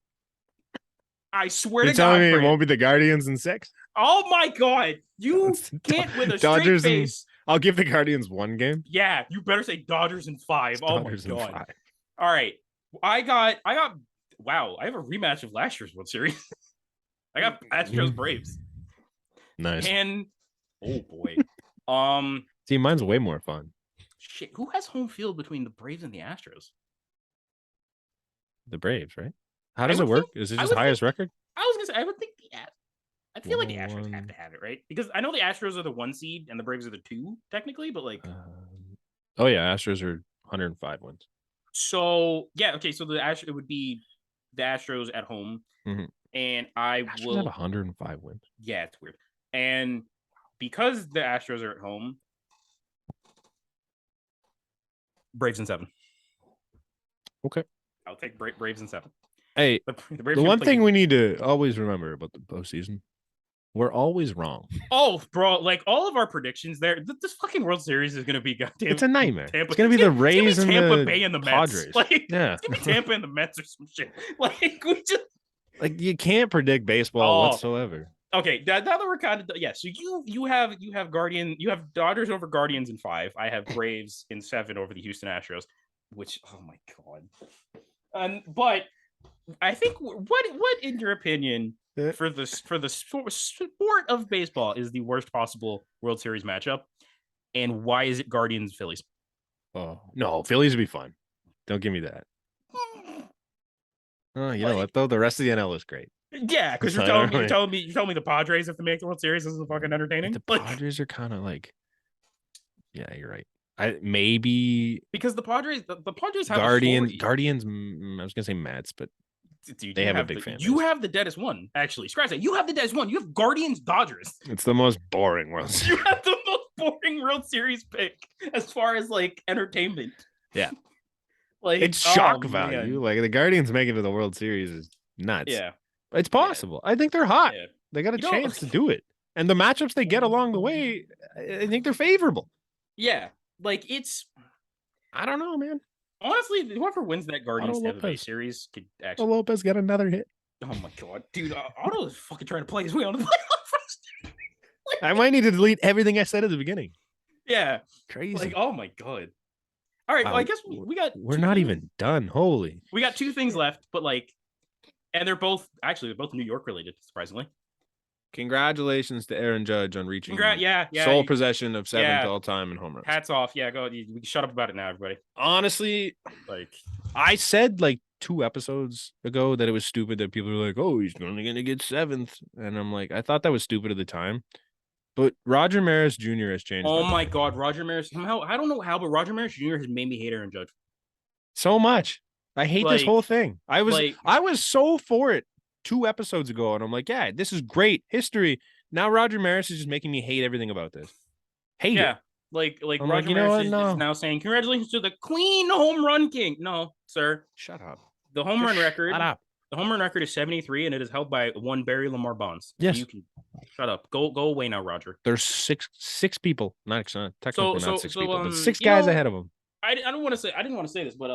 I swear to God. You're telling me it won't be the Guardians in 6? Oh my God. You can't with a Dodgers straight face. I'll give the Guardians 1 game. Yeah, you better say Dodgers in 5. Oh Dodgers my God. In 5. All right. I got wow, I have a rematch of last year's World Series. I got Astros Braves. Nice. And oh boy. See, mine's way more fun. Shit, who has home field between the Braves and the Astros? The Braves, right? How does it work? Is it just highest record? I was gonna say I would think I feel like the Astros have to have it, right? Because I know the Astros are the 1 seed and the Braves are the 2 technically, but like oh yeah, Astros are 105 wins. So yeah, okay, so it would be the Astros at home, and Astros will have 105 wins. Yeah, it's weird. And because the Astros are at home, Braves in 7. Okay, I'll take Braves in 7. Hey, the one thing we need to always remember about the postseason, we're always wrong. Oh, bro, like all of our predictions there, this fucking World Series is going to be goddamn. It's a nightmare. Tampa. It's going to be the Rays and Tampa the Bay and the Padres. Mets. Like, yeah, it's going to be Tampa and the Mets or some shit. Like, we just. Like, you can't predict baseball whatsoever. Okay, now that we're kind of so you have Dodgers over Guardians in 5. I have Braves in 7 over the Houston Astros, which oh my God. But I think what in your opinion for the sport of baseball is the worst possible World Series matchup, and why is it Guardians Phillies? Oh no, Phillies would be fun. Don't give me that. Oh, you know what though? The rest of the NL is great. Yeah, because you're telling me the Padres have to make the World Series. This is fucking entertaining. The Padres are kind of like, yeah, you're right. Maybe because the Padres have Guardians. I was gonna say Mets, but dude, they have a big fan base. You have the deadest one, actually. Scratch that. You have the deadest one. You have Guardians Dodgers. It's the most boring World Series. You have the most boring World Series pick as far as like entertainment. Yeah. Like it's shock value. Man. Like the Guardians making it to the World Series is nuts. Yeah. It's possible. Yeah. I think they're hot. Yeah. They got a chance to do it. And the matchups they get along the way, I think they're favorable. Yeah. Like I don't know, man. Honestly, whoever wins that Guardians Tampa Bay series could actually. Swato Lopez got another hit. Oh my God, dude! Otto is fucking trying to play his way on the playoffs. I might need to delete everything I said at the beginning. Yeah, crazy. Like, oh my God. All right, well, I guess we got. We're not even done. Holy. We got 2 things left, but like, and they're both New York related, surprisingly. Congratulations to Aaron Judge on reaching sole possession of 7th all time in home runs. Hats off. Yeah, go. We can shut up about it now, everybody. Honestly, like I said like 2 episodes ago that it was stupid that people were like, oh, he's only going to get 7th. And I'm like, I thought that was stupid at the time. But Roger Maris Jr. has changed. Oh my God, Roger Maris. Somehow, I don't know how, but Roger Maris Jr. has made me hate Aaron Judge. So much. I hate this whole thing. I was so for it 2 episodes ago, and I'm like, yeah, this is great history. Now Roger Maris is just making me hate everything about this. Hate it. Like Roger Maris is now saying, congratulations to the clean home run king. No, sir. Shut up. The home run record. Shut up. The home run record is 73, and it is held by one Barry Lamar Bonds. Yes. You can shut up. Go away now, Roger. There's six people. Technically not 6 people, but 6 guys ahead of him. I didn't want to say this, but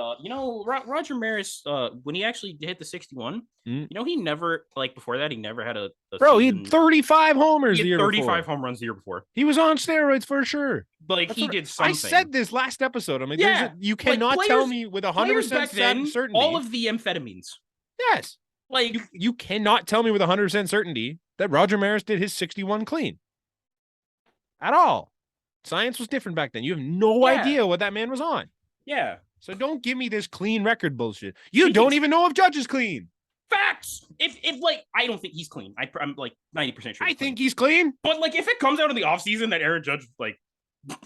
Roger Maris, when he actually hit the 61, he never, like before that, he never had a bro. He had 35 homers. He had the year 35 before. home runs the year before. He was on steroids for sure. Like he did something. I said this last episode. I'm like, you cannot tell me with 100% certainty all of the amphetamines. Yes, like you cannot tell me with 100% certainty that Roger Maris did his 61 clean at all. Science was different back then. You have no idea what that man was on. Yeah. So don't give me this clean record bullshit. You don't even know if Judge is clean. Facts. If like, I don't think he's clean. I'm like 90% sure. I think he's clean. But like, if it comes out in the offseason that Aaron Judge like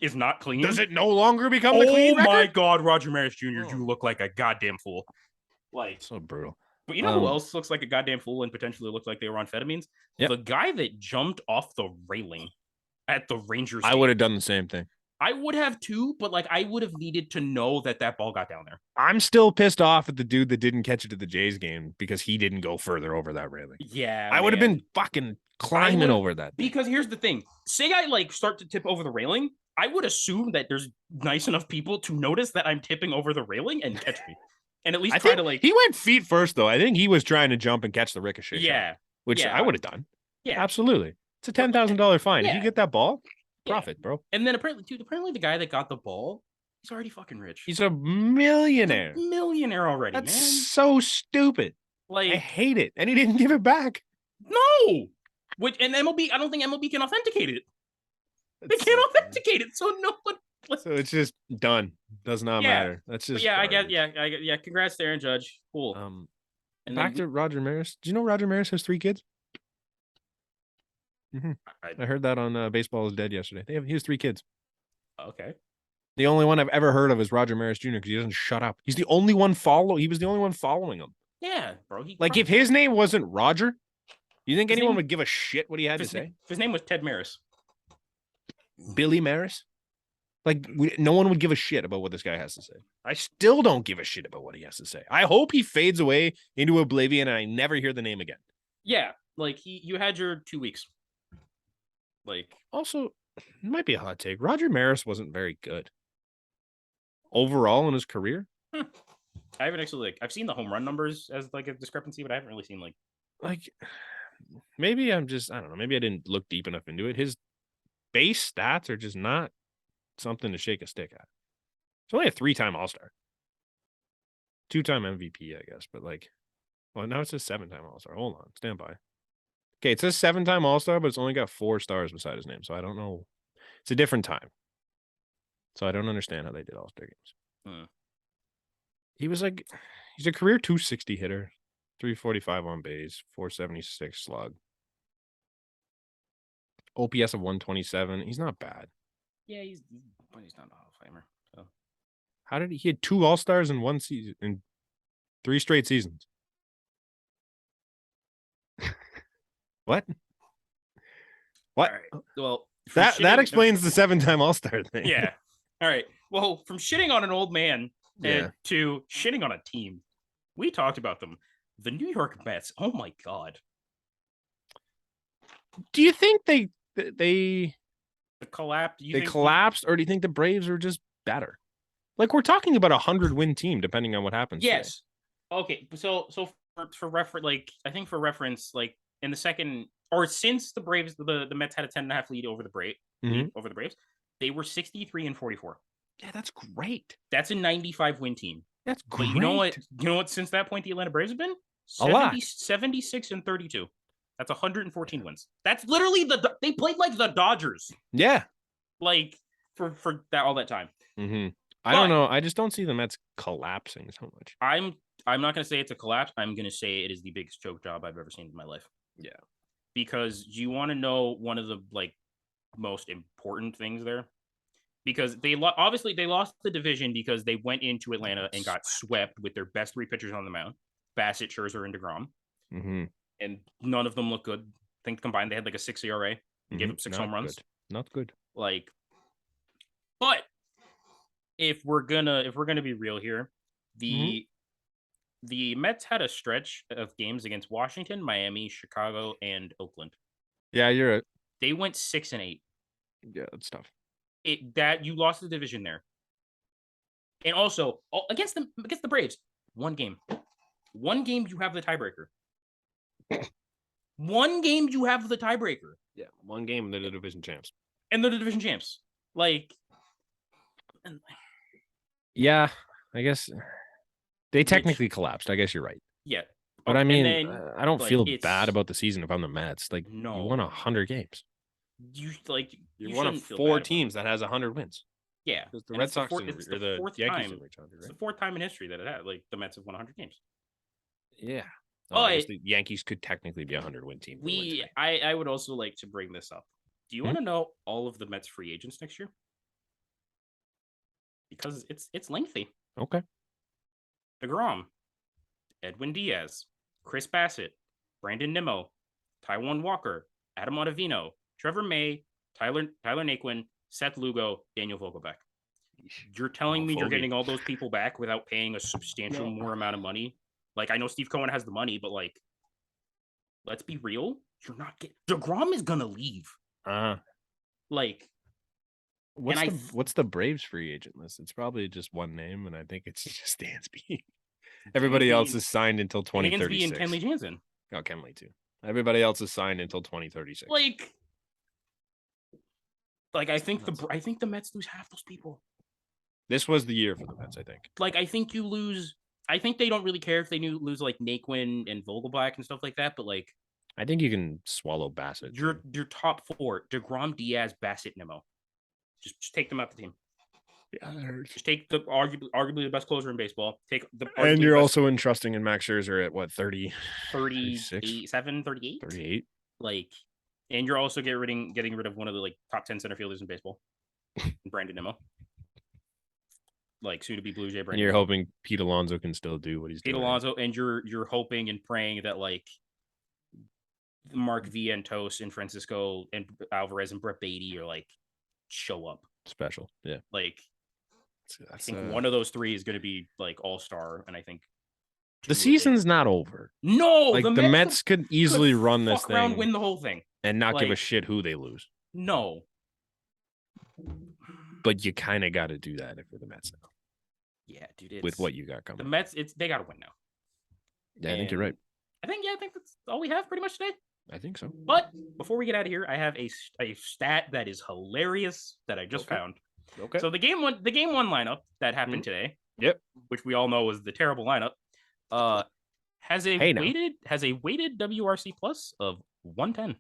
is not clean, does it no longer become the clean record? Oh my God, Roger Maris Jr., you look like a goddamn fool. Like so brutal. But you know who else looks like a goddamn fool and potentially looks like they were on amphetamines? Yep. The guy that jumped off the railing at the Rangers game. I would have done the same thing. I would have too, but like I would have needed to know that ball got down there. I'm still pissed off at the dude that didn't catch it to the Jays game because he didn't go further over that railing. Yeah, I would have been fucking climbing over that. Because here's the thing: say I like start to tip over the railing, I would assume that there's nice enough people to notice that I'm tipping over the railing and catch me. And at least try to like. He went feet first, though. I think he was trying to jump and catch the ricochet shot, which I would have done. Yeah, absolutely. It's a $10,000 fine. If you get that ball, profit, bro. And then apparently the guy that got the ball, he's already fucking rich. He's a millionaire. Millionaire already, That's man. so stupid. Like, I hate it. And he didn't give it back. No. And MLB, I don't think MLB can authenticate it. They can't authenticate it, so no one. So it's just done. Does not matter. That's just. But I get. Congrats, to Aaron Judge. Cool. And back to Roger Maris. Do you know Roger Maris has 3 kids? Mm-hmm. I heard that on Baseball is Dead yesterday. He has 3 kids. Okay. The only one I've ever heard of is Roger Maris Jr. because he doesn't shut up. He was the only one following him. Yeah, bro. If his name wasn't Roger, you think anyone would give a shit what he had to say? If his name was Ted Maris. Billy Maris? No one would give a shit about what this guy has to say. I still don't give a shit about what he has to say. I hope he fades away into oblivion and I never hear the name again. Yeah, you had your 2 weeks. Also, it might be a hot take. Roger Maris wasn't very good overall in his career. I haven't actually I've seen the home run numbers as a discrepancy, but I haven't really seen maybe I'm just, I don't know. Maybe I didn't look deep enough into it. His base stats are just not something to shake a stick at. It's only a 3-time All-Star. 2-time MVP, I guess. But now it says 7-time All-Star. Hold on. Stand by. Okay, it says 7-time All-Star, but it's only got 4 stars beside his name. So I don't know. It's a different time. So I don't understand how they did All-Star games. He was he's a career 260 hitter, 345 on base, 476 slug. OPS of 127. He's not bad. Yeah, he's not a Hall of Famer. So how did he had 2 All-Stars in 1 season, in 3 straight seasons? What? All right. Well, that explains the 7-time All-Star thing. Yeah. All right. Well, from shitting on an old man to shitting on a team, we talked about them. The New York Mets. Oh my God. Do you think they collapsed? Collapsed, or do you think the Braves are just better? We're talking about a 100-win team, depending on what happens. Yes. Today. Okay. So for reference, I think for reference, in the second or since the Braves, the Mets had a 10.5 lead over the Braves. They were 63-44. Yeah, that's great. That's a 95-win team. That's great. But you know what? Since that point, the Atlanta Braves have been 76-32. That's 114 wins. That's literally they played like the Dodgers. Yeah. For that all that time. Mm-hmm. I don't know. I just don't see the Mets collapsing so much. I'm not going to say it's a collapse. I'm going to say it is the biggest choke job I've ever seen in my life. Yeah. Because you want to know one of the most important things there? Because obviously they lost the division because they went into Atlanta and got swept with their best 3 pitchers on the mound, Bassett, Scherzer, and DeGrom. Mm-hmm. And none of them looked good. I think combined they had a 6 ERA. Gave up 6 home runs. Not good. But if we're gonna be real here, the Mets had a stretch of games against Washington, Miami, Chicago, and Oakland. Yeah, you're right. They went 6-8. Yeah, that's tough. You lost the division there. And also against the Braves, 1 game. 1 game you have the tiebreaker. 1 game you have the tiebreaker. Yeah, 1 game and they're the division champs. Yeah, I guess they technically collapsed. I guess you're right. Yeah. But I mean, I don't feel bad about the season if I'm the Mets. No. You won 100 games. You one of 4 teams that has 100 wins. Yeah. The Red Sox or the Yankees didn't reach 100, right? It's the 4th time in history that it had. The Mets have won 100 games. Yeah. I guess the Yankees could technically be a 100-win team. I would also like to bring this up. Do you want to know all of the Mets free agents next year? Because it's lengthy. Okay. DeGrom, Edwin Diaz, Chris Bassett, Brandon Nimmo, Taijuan Walker, Adam Ottavino, Trevor May, Tyler Naquin, Seth Lugo, Daniel Vogelbach. You're telling me you're getting all those people back without paying a substantial more amount of money? I know Steve Cohen has the money, but let's be real. You're not getting DeGrom is gonna leave. What's the Braves free agent list? It's probably just one name, and I think it's just Dansby. Everybody else is signed until 2036. Dansby and Kenley Jansen. Oh, Kenley too. Everybody else is signed until 2036. Like I think the Mets lose half those people. This was the year for the Mets, I think. I think you lose. I think they don't really care if they lose like Naquin and Vogelbach and stuff like that, but I think you can swallow Bassett. Your top four: DeGrom, Diaz, Bassett, Nimmo. Just take them out the team. Yeah, just take the arguably the best closer in baseball. And you're also entrusting in Max Scherzer at what 38? 38. And you're also getting rid of one of the top 10 center fielders in baseball, Brandon Nimmo. Soon to be Blue Jay Brandon. And you're hoping Pete Alonso can still do what he's doing. Pete Alonso, and you're hoping and praying that Mark Vientos and Francisco and Alvarez and Brett Beatty are show up. Special, yeah. I think one of those three is going to be all-star, and I think the season's not over. No, the Mets could easily run this thing around, win the whole thing, and not give a shit who they lose. No, but you kind of got to do that if you're the Mets now. Yeah, dude. With what you got coming, the Mets, they got to win now. Yeah, I think you're right. I think that's all we have pretty much today. I think so. But before we get out of here, I have a stat that is hilarious that I just found. Okay. So the game one lineup that happened today. Yep. Which we all know was the terrible lineup. Has a weighted WRC plus of 110.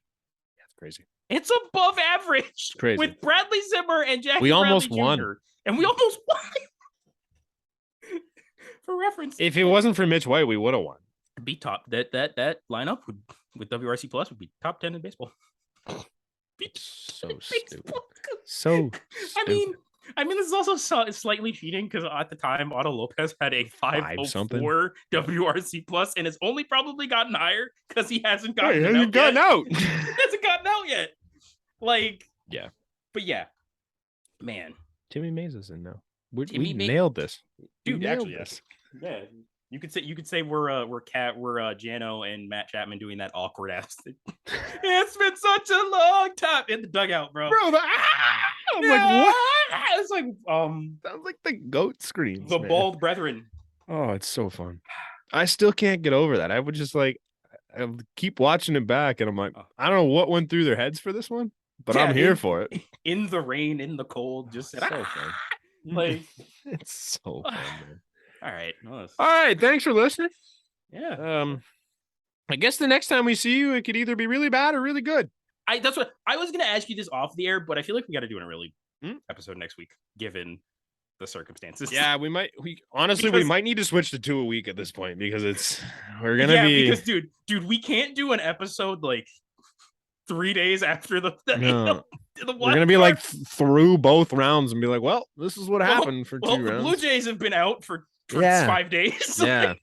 That's crazy. It's above average. It's crazy. With Bradley Zimmer and Jackie we almost Bradley Jr. won. And we almost won. For reference. If it wasn't for Mitch White, we would have won. Be top that lineup with WRC plus would be top 10 in baseball. So stupid. So stupid. I mean, this is also slightly cheating because at the time Swato Lopez had a 504 WRC plus, and it's only probably gotten higher because he hasn't gotten out. He hasn't gotten out yet. Yeah. But yeah, man. Timmy Mays is in now. We nailed this, dude. Actually, yes. Yeah. You could say we're Jano and Matt Chapman doing that awkward ass thing. It's been such a long time in the dugout, bro. I'm like, what? It's sounds like the goat screams. The bald brethren. Oh, it's so fun. I still can't get over that. I would just I keep watching it back, and I'm like, I don't know what went through their heads for this one, but I'm here for it. In the rain, in the cold, just so fun. It's so fun, man. All right. All right. Thanks for listening. Yeah. I guess the next time we see you, it could either be really bad or really good. That's what I was going to ask you this off the air, but I feel like we got to do an early episode next week, given the circumstances. Yeah, we might. We might need to switch to 2 a week at this point because we're gonna be. Because dude, we can't do an episode 3 days after the we're gonna be through both rounds and be like, well, this is what happened for 2 rounds. The Blue Jays have been out for 5 days. Yeah.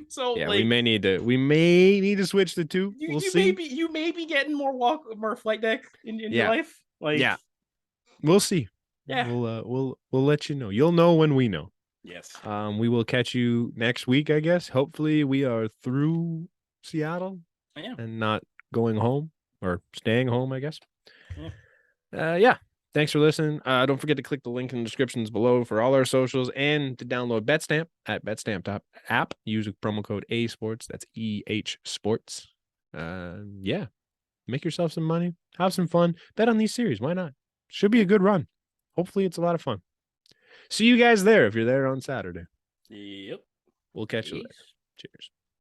So we may need to switch to 2. We'll see. You may be getting more flight deck in your life. We'll see. Yeah. We'll let you know. You'll know when we know. Yes. We will catch you next week, I guess. Hopefully we are through Seattle and not going home or staying home, I guess. Yeah. Thanks for listening. Don't forget to click the link in the descriptions below for all our socials and to download BetStamp at BetStamp app. Use promo code ASports. That's EH Sports. Make yourself some money. Have some fun. Bet on these series. Why not? Should be a good run. Hopefully it's a lot of fun. See you guys there if you're there on Saturday. Yep. We'll catch you later. Cheers.